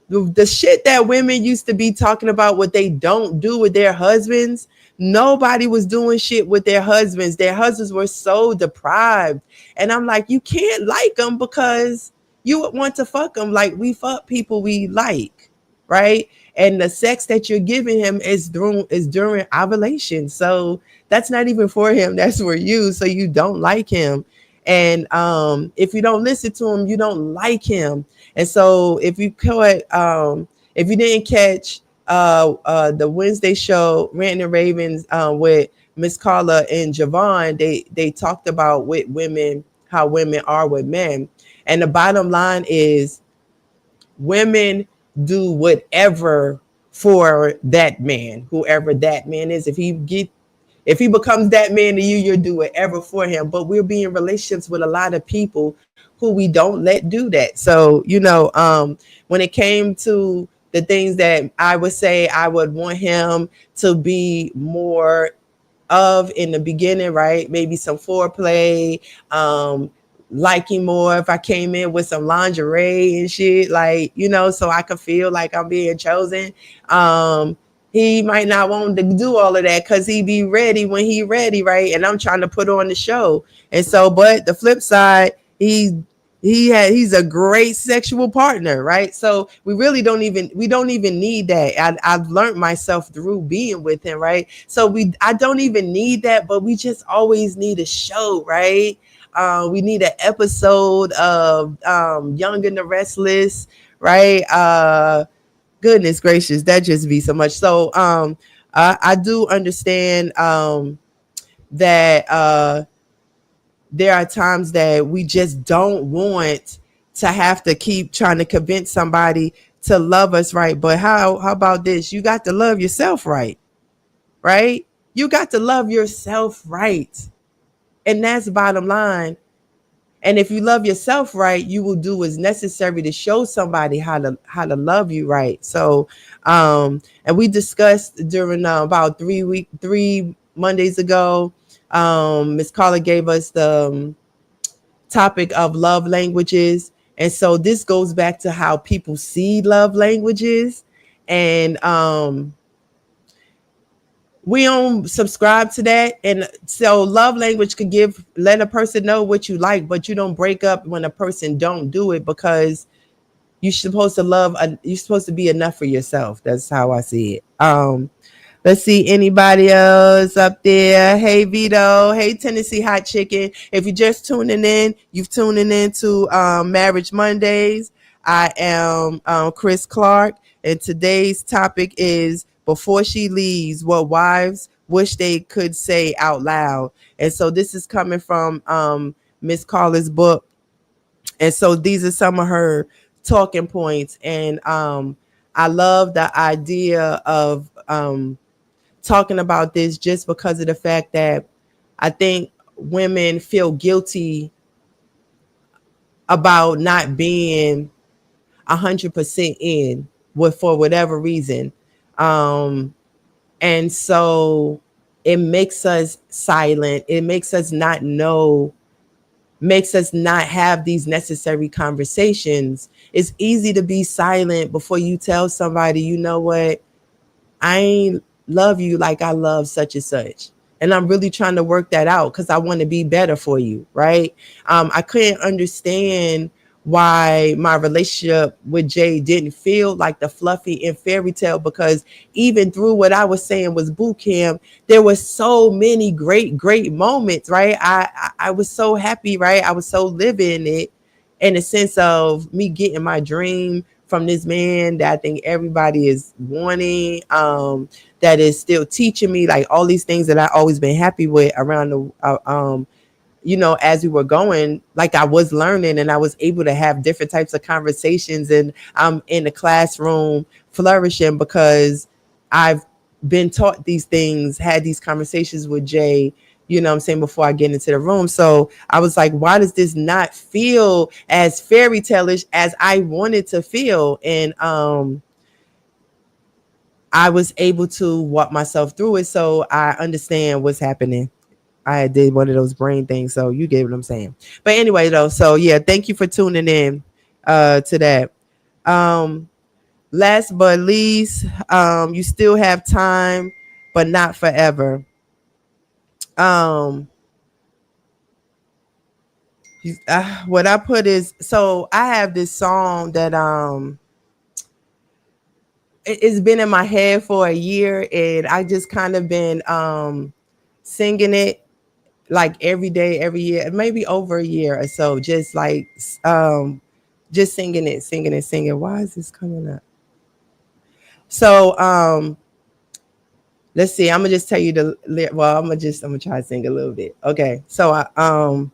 The shit that women used to be talking about what they don't do with their husbands, nobody was doing shit with their husbands. Their husbands were so deprived. And I'm like, you can't like them because you would want to fuck them. Like, we fuck people we like, right? And the sex that you're giving him is during ovulation. So that's not even for him. That's for you. So you don't like him. And if you don't listen to him, you don't like him. And so if you didn't catch the Wednesday show, Rant and Ravens, with Miss Carla and Javon, they talked about with women, how women are with men. And the bottom line is women do whatever for that man, whoever that man is. If he becomes that man to you, you'll do whatever for him. But we're being in relationships with a lot of people who we don't let do that. So, you know, when it came to the things that I would say I would want him to be more of in the beginning, right? Maybe some foreplay, liking more if I came in with some lingerie and shit, like, you know, so I could feel like I'm being chosen. He might not want to do all of that because he be ready when he ready, right? And I'm trying to put on the show. And so, but the flip side, he's a great sexual partner, right? So we don't even need that. I've learned myself through being with him, right? So I don't even need that, but we just always need a show, right? We need an episode of Young and the Restless, right? Goodness gracious, that just be so much. So I do understand that there are times that we just don't want to have to keep trying to convince somebody to love us, right? But how about this? You got to love yourself, right? Right? You got to love yourself, right? And that's bottom line. And if you love yourself right, you will do what's necessary to show somebody how to love you right. So, and we discussed during about 3 Mondays ago, Miss Carla gave us the topic of love languages. And so this goes back to how people see love languages. And we don't subscribe to that. And so love language could let a person know what you like, but you don't break up when a person don't do it, because you're supposed to be enough for yourself. That's how I see it. Let's see anybody else up there. Hey Vito. Hey Tennessee Hot Chicken. If you're just tuning in, you've tuning in to Marriage Mondays. I am Chris Clark, and today's topic is before she leaves, what wives wish they could say out loud. And so this is coming from Miss Carla's book. And so these are some of her talking points. And I love the idea of talking about this just because of the fact that I think women feel guilty about not being 100% in with for whatever reason. And so it makes us silent. It makes us not know, makes us not have these necessary conversations. It's easy to be silent before you tell somebody, you know what, I ain't love you like I love such and such. And I'm really trying to work that out because I want to be better for you, right? I couldn't understand why my relationship with Jay didn't feel like the fluffy and fairy tale, because even through what I was saying was boot camp, there were so many great moments, right? I was so happy, right? I was so living it in the sense of me getting my dream from this man that I think everybody is wanting, that is still teaching me like all these things that I always been happy with around the as we were going, like I was learning and I was able to have different types of conversations, and I'm in the classroom flourishing because I've been taught these things, had these conversations with Jay, I'm saying, before I get into the room. So I was like, why does this not feel as fairy tale-ish as I wanted to feel? And I was able to walk myself through it, so I understand what's happening. I did one of those brain things, so you get what I'm saying. But anyway, though, so yeah, thank you for tuning in to that. Last but least, you still have time, but not forever. What I put is, so I have this song that it's been in my head for a year, and I just kind of been singing it like every day, every year, maybe over a year or so, just like just singing it, singing. Why is this coming up? So let's see. I'm gonna just tell you I'm gonna try to sing a little bit. Okay. So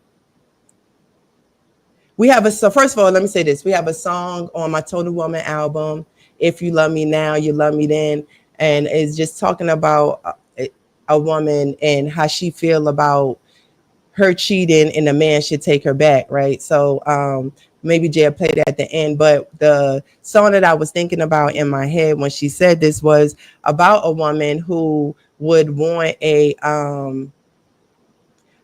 we have so first of all, let me say this. We have a song on my Total Woman album, If You Love Me Now, You Love Me Then. And it's just talking about a woman and how she feel about her cheating and the man should take her back, right? So maybe Jay played it at the end, but the song that I was thinking about in my head when she said this was about a woman who would want a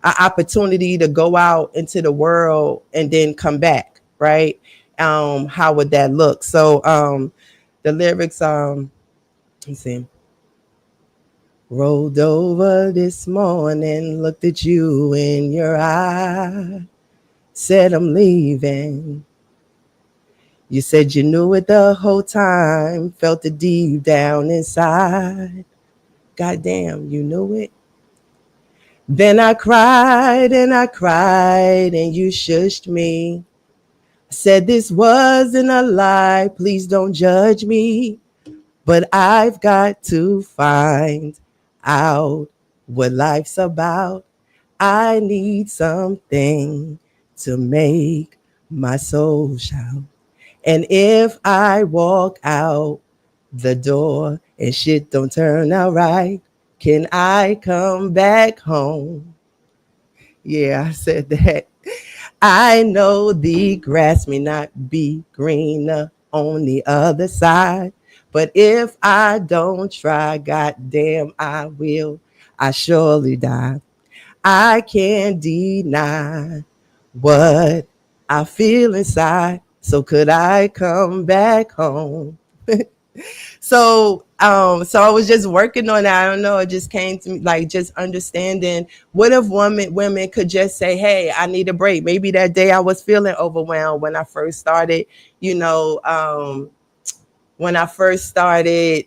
opportunity to go out into the world and then come back, right? How would that look? So the lyrics, let's see. Rolled over this morning, looked at you in your eye, said I'm leaving. You said you knew it the whole time, felt it deep down inside. Goddamn, you knew it. Then I cried and I cried and you shushed me. I said this wasn't a lie, please don't judge me. But I've got to find out what life's about. I need something to make my soul shout. And if I walk out the door and shit don't turn out right, can I come back home? Yeah, I said that. I know the grass may not be greener on the other side, but if I don't try, goddamn, I will. I surely die. I can't deny what I feel inside. So could I come back home? So I was just working on that. I don't know. It just came to me, like just understanding what if women could just say, hey, I need a break. Maybe that day I was feeling overwhelmed when I first started, when I first started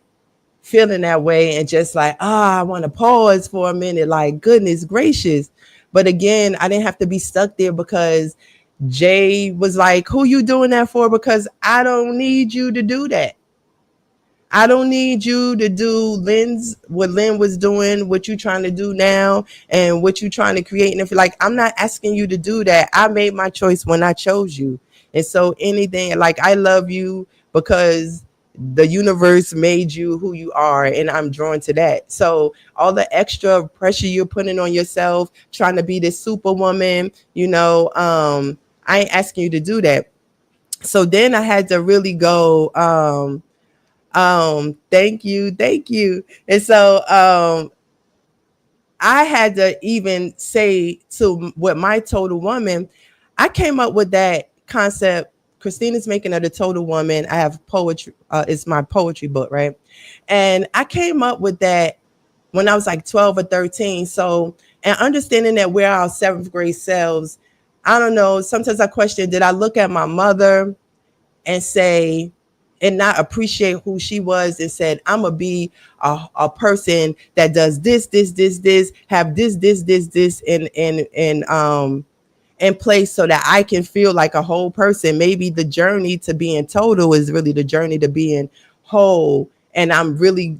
feeling that way and just like, I want to pause for a minute, like, goodness gracious. But again, I didn't have to be stuck there because Jay was like, who you doing that for? Because I don't need you to do that. I don't need you to do what Lynn was doing, what you trying to do now, and what you trying to create. And if like, I'm not asking you to do that. I made my choice when I chose you. And so anything, like, I love you because the universe made you who you are, and I'm drawn to that. So all the extra pressure you're putting on yourself, trying to be this superwoman, I ain't asking you to do that. So then I had to really go, thank you. And so I had to even say to what my total woman, I came up with that concept. Christina's making of the total woman. I have poetry, it's my poetry book, right? And I came up with that when I was like 12 or 13. So, and understanding that we're our seventh grade selves, I don't know, sometimes I question, did I look at my mother and say, and not appreciate who she was, and said, I'm gonna be a person that does this, have this in place so that I can feel like a whole person. Maybe the journey to being total is really the journey to being whole. And I'm really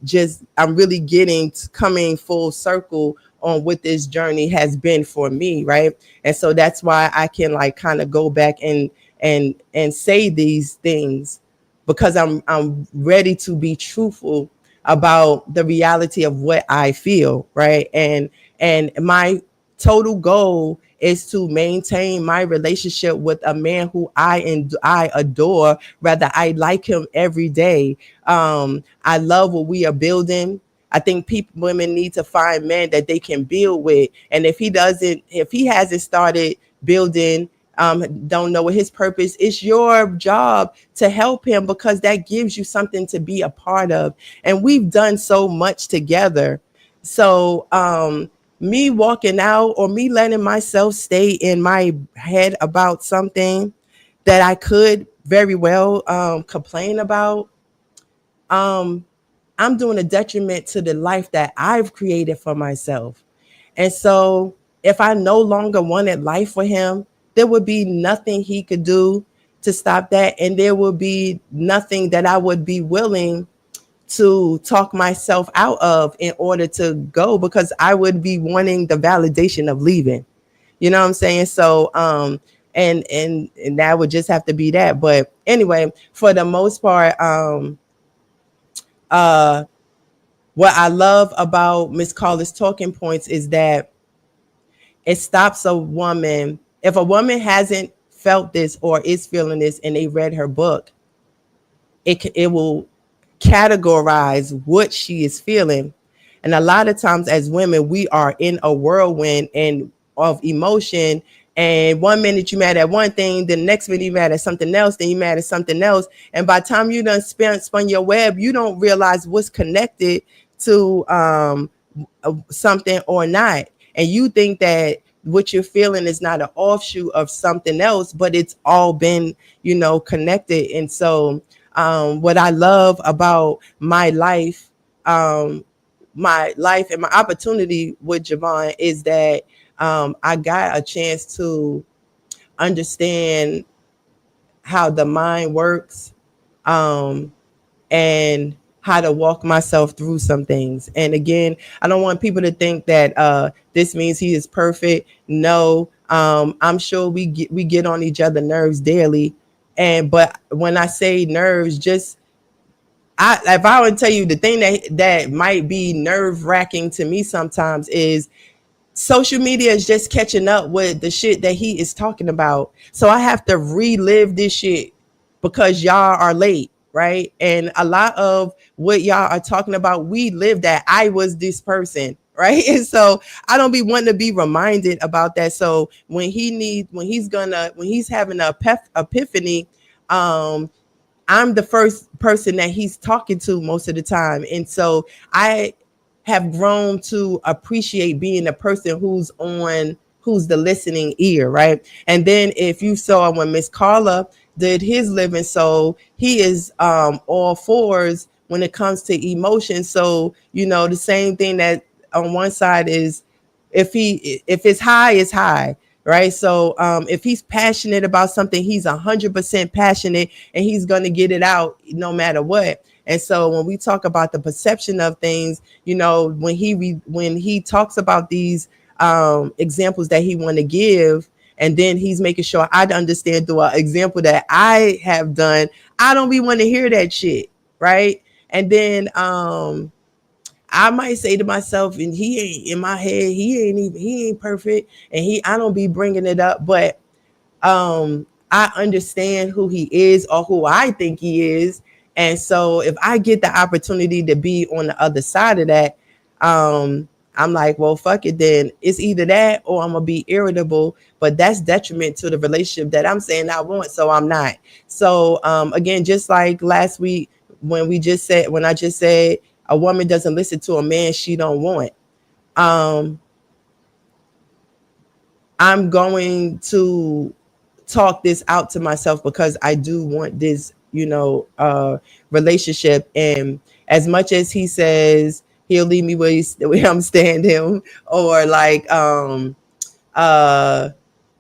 coming full circle on what this journey has been for me, right? And so that's why I can like kind of go back and say these things, because I'm ready to be truthful about the reality of what I feel, right? And my total goal is to maintain my relationship with a man who I adore. Rather, I like him every day. I love what we are building. I think women need to find men that they can build with. And if he hasn't started building, don't know what his purpose, it's your job to help him, because that gives you something to be a part of. And we've done so much together. So me walking out or me letting myself stay in my head about something that I could very well complain about, I'm doing a detriment to the life that I've created for myself. And so if I no longer wanted life for him, there would be nothing he could do to stop that. And there would be nothing that I would be willing to talk myself out of in order to go, because I would be wanting the validation of leaving. You know what I'm saying? So and that would just have to be that. But anyway, for the most part, what I love about Miss Carla's talking points is that it stops a woman. If a woman hasn't felt this or is feeling this and they read her book, it will categorize what she is feeling. And a lot of times as women, we are in a whirlwind and of emotion. And 1 minute you mad at one thing, the next minute you mad at something else, then you mad at something else. And by the time you done spun your web, you don't realize what's connected to something or not. And you think that what you're feeling is not an offshoot of something else, but it's all been, connected. And so what I love about my life and my opportunity with Javon is that I got a chance to understand how the mind works, and how to walk myself through some things. And again, I don't want people to think that this means he is perfect. No, I'm sure we get on each other nerves daily. But when I say nerves, if I would tell you the thing that might be nerve wracking to me sometimes is social media is just catching up with the shit that he is talking about. So I have to relive this shit because y'all are late, right? And a lot of what y'all are talking about, we lived that. I was this person, right? And so I don't be wanting to be reminded about that. So when he's having an epiphany, I'm the first person that he's talking to most of the time. And so I have grown to appreciate being a person who's the listening ear, right? And then if you saw when Miss Carla did his living, so he is all fours when it comes to emotions. So, the same thing that on one side is if it's high, it's high, right? So if he's passionate about something, he's 100% passionate, and he's gonna get it out no matter what. And so when we talk about the perception of things, when he talks about these examples that he want to give, and then he's making sure I understand through an example that I have done, I don't be want to hear that shit, right? And then I might say to myself, and he ain't in my head, he ain't perfect, and I don't be bringing it up, but I understand who he is or who I think he is. And so if I get the opportunity to be on the other side of that, I'm like, well, fuck it, then it's either that or I'm gonna be irritable, but that's detriment to the relationship that I'm saying I want, so I'm not. So again, just like last week when I just said a woman doesn't listen to a man she don't want, I'm going to talk this out to myself because I do want this, relationship. And as much as he says he'll leave me where I'm standing, or like, uh,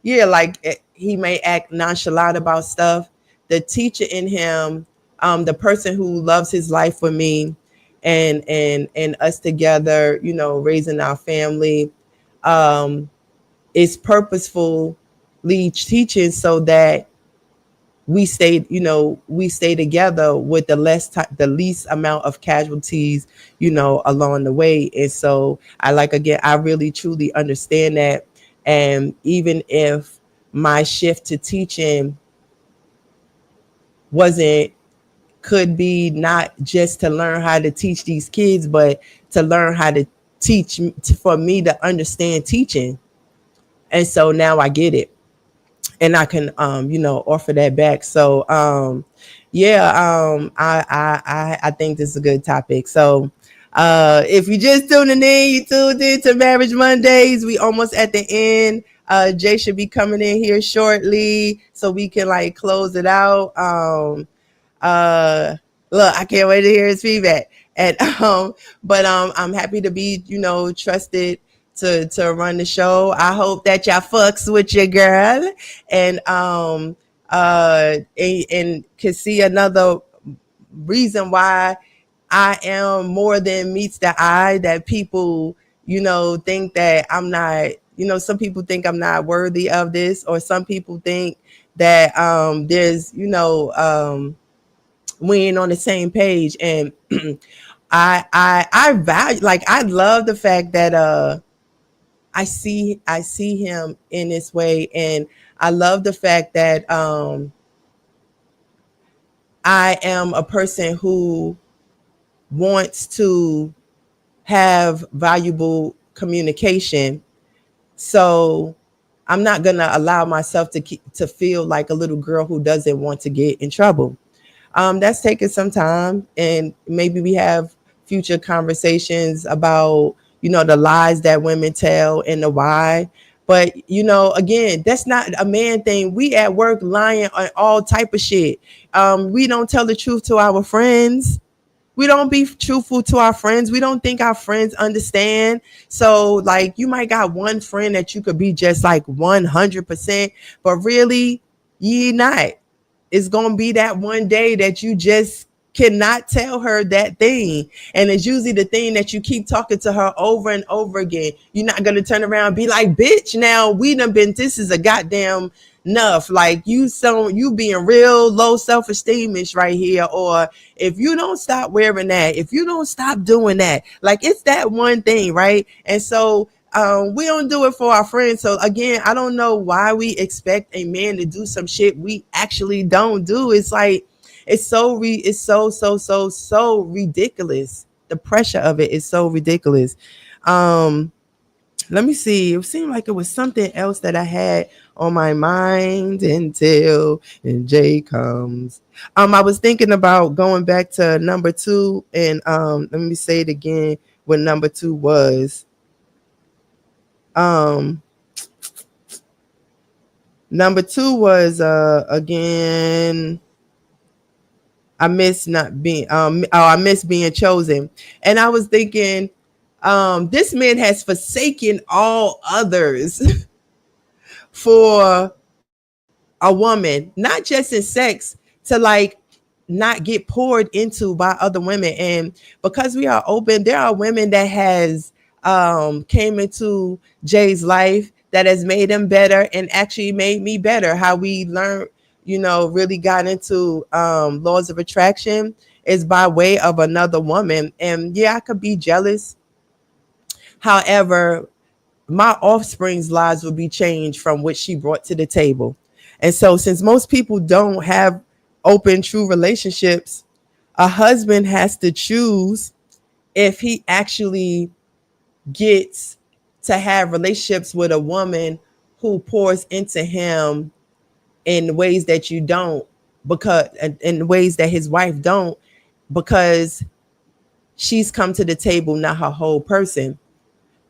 yeah, like he may act nonchalant about stuff. The teacher in him, the person who loves his life for me, and us together, raising our family, um, is purposefully teaching so that we stay together with the least amount of casualties, along the way. And so I really truly understand that. And even if my shift to teaching wasn't could be not just to learn how to teach these kids, but to learn how to teach for me to understand teaching. And so now I get it, and I can offer that back. So yeah, I think this is a good topic. So if you just tuning in, you tuned in to Marriage Mondays. We almost at the end. Jay should be coming in here shortly so we can like close it out. Uh Look, I can't wait to hear his feedback. And but I'm happy to be, trusted to run the show. I hope that y'all fucks with your girl, and and can see another reason why I am more than meets the eye, that people, think that I'm not, some people think I'm not worthy of this, or some people think that there's, we ain't on the same page. And I value, like, I love the fact that I see him in this way, and I love the fact that I am a person who wants to have valuable communication. So I'm not gonna allow myself to feel like a little girl who doesn't want to get in trouble. That's taking some time, and maybe we have future conversations about, the lies that women tell and the why. But again, that's not a man thing. We at work lying on all type of shit. We don't tell the truth to our friends. We don't be truthful to our friends. We don't think our friends understand. So like, you might got one friend that you could be just like 100%, but really ye not. It's going to be that one day that you just cannot tell her that thing. And it's usually the thing that you keep talking to her over and over again. You're not going to turn around and be like, bitch, now we done been, this is a goddamn enough. Like, you being real low self-esteemish right here. Or if you don't stop wearing that, if you don't stop doing that, like, it's that one thing, right? And so we don't do it for our friends. So again, I don't know why we expect a man to do some shit we actually don't do. It's like, it's so ridiculous. The pressure of it is so ridiculous. Let me see. It seemed like it was something else that I had on my mind until Jay comes. I was thinking about going back to number 2, and let me say it again. What number 2 was? Number 2 was again. I miss not being I miss being chosen. And I was thinking, this man has forsaken all others for a woman, not just in sex, to like not get poured into by other women. And because we are open, there are women that has came into Jay's life that has made him better and actually made me better. How we learned, really got into laws of attraction is by way of another woman. And yeah, I could be jealous. However, my offspring's lives will be changed from what she brought to the table. And so, since most people don't have open, true relationships, a husband has to choose if he actually gets to have relationships with a woman who pours into him in ways that you don't, because in ways that his wife don't, because she's come to the table, not her whole person.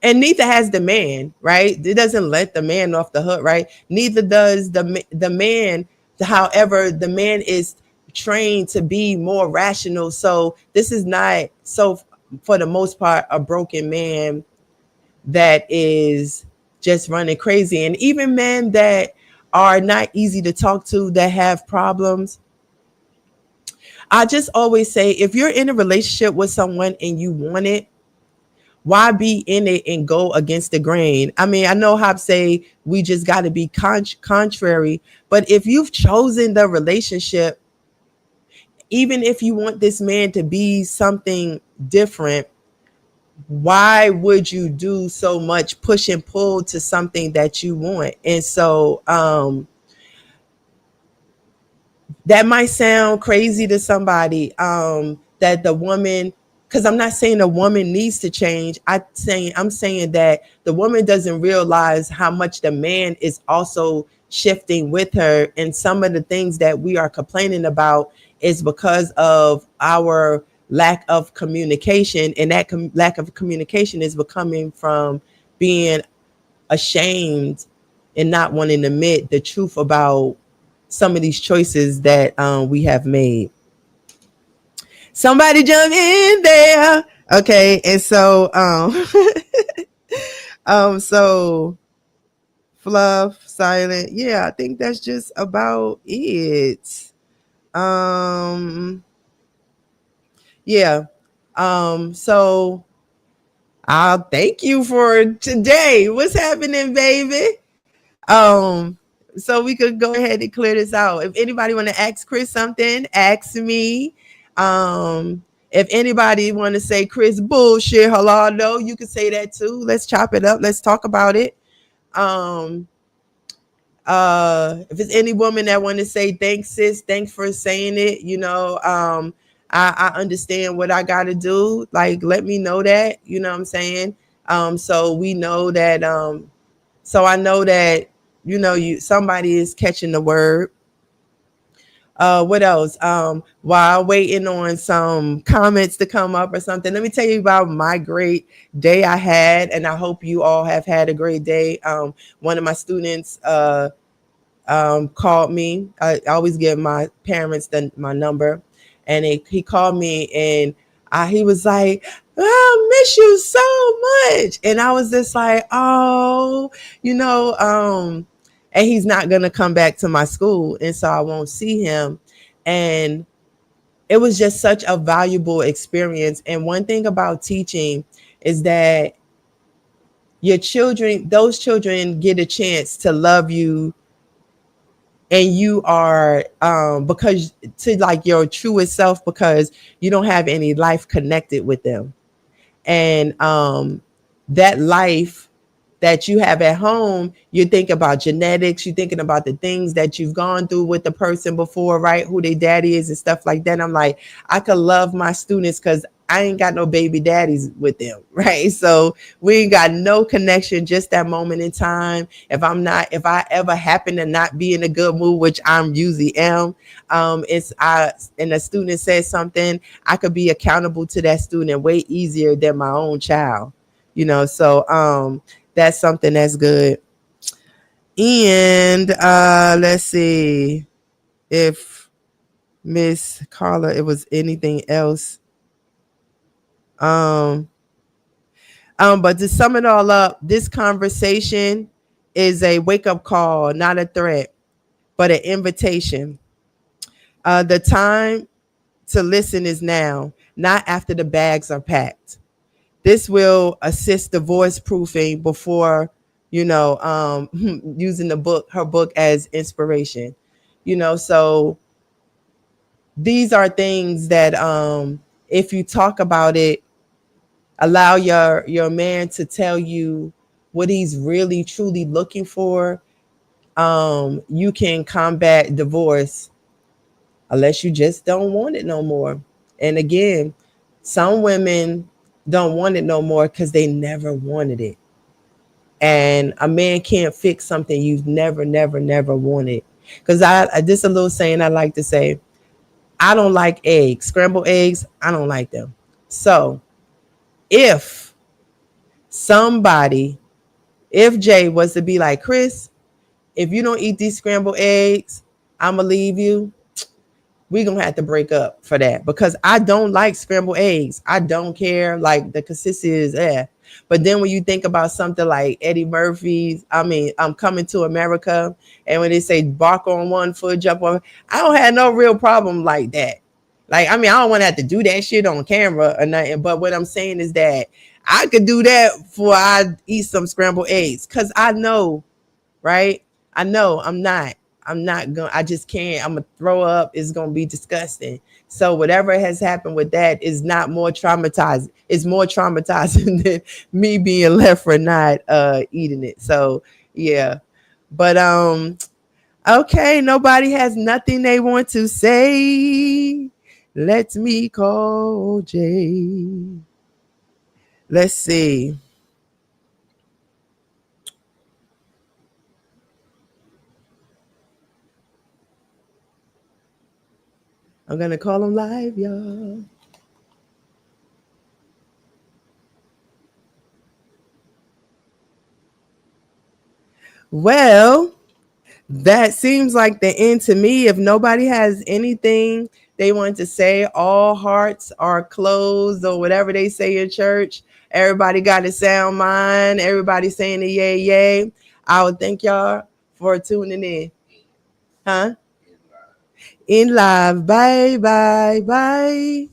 And neither has the man, right? It doesn't let the man off the hook, right? Neither does the man. However, the man is trained to be more rational. So this is not, so for the most part, a broken man that is just running crazy. And even men that are not easy to talk to, that have problems, I just always say, if you're in a relationship with someone and you want it, why be in it and go against the grain? I mean, I know how to say we just got to be contrary, but if you've chosen the relationship, even if you want this man to be something different, why would you do so much push and pull to something that you want? And so that might sound crazy to somebody, that the woman, because I'm not saying the woman needs to change. I'm saying that the woman doesn't realize how much the man is also shifting with her. And some of the things that we are complaining about is because of our lack of communication. And that lack of communication is becoming from being ashamed and not wanting to admit the truth about some of these choices that we have made. Somebody jump in there. Okay. And so so fluff, silent. Yeah, I think that's just about it. Yeah. So I'll thank you for today. What's happening, baby? Um, so we could go ahead and clear this out. If anybody want to ask Chris something, ask me. If anybody want to say Chris bullshit, hello, no, you can say that too. Let's chop it up. Let's talk about it. Um, if it's any woman that want to say thanks, sis, thanks for saying it. I understand what I got to do. Like, let me know that. You know what I'm saying? So we know that. So I know that somebody is catching the word. What else? While waiting on some comments to come up or something, let me tell you about my great day I had, and I hope you all have had a great day. One of my students called me. I always give my parents my number, and he called me, and he was like, I miss you so much. And I was just like, oh, and he's not going to come back to my school. And so I won't see him. And it was just such a valuable experience. And one thing about teaching is that those children get a chance to love you, and you are because to like your truest self, because you don't have any life connected with them. And that life that you have at home, you think about genetics, you're thinking about the things that you've gone through with the person before, right? Who their daddy is and stuff like that. I'm like, I could love my students because I ain't got no baby daddies with them, right? So we ain't got no connection, just that moment in time. If I ever happen to not be in a good mood, which I'm usually am, and a student says something, I could be accountable to that student way easier than my own child, so that's something that's good. And let's see if Miss Carla, it was anything else. Um, but to sum it all up, this conversation is a wake-up call, not a threat, but an invitation. The time to listen is now, not after the bags are packed. This will assist divorce proofing before, using her book as inspiration. So these are things that if you talk about it, allow your man to tell you what he's really truly looking for, you can combat divorce, unless you just don't want it no more. And again, some women don't want it no more because they never wanted it. And a man can't fix something you've never wanted. Because I just a little saying I like to say, I don't like eggs, scrambled eggs. I don't like them. So if somebody, if Jay was to be like, Chris, if you don't eat these scrambled eggs, I'm gonna leave you. We're gonna have to break up for that, because I don't like scrambled eggs. I don't care. Like, the consistency is But then when you think about something like Eddie Murphy's, I'm Coming to America, and when they say bark on one foot, jump on, I don't have no real problem like that. Like, I don't want to have to do that shit on camera or nothing. But what I'm saying is that I could do that before I eat some scrambled eggs, because I know, right? I know I'm not going to, I just can't. I'm going to throw up. It's going to be disgusting. So whatever has happened with that is not more traumatizing. It's more traumatizing than me being left for not eating it. So yeah. But okay, nobody has nothing they want to say. Let me call Jay. Let's see. I'm going to call him live, y'all. Well, that seems like the end to me. If nobody has anything they want to say, all hearts are closed, or whatever they say in church. Everybody got a sound mind. Everybody saying a yay, yay. I would thank y'all for tuning in. Huh? In live. Bye, bye, bye.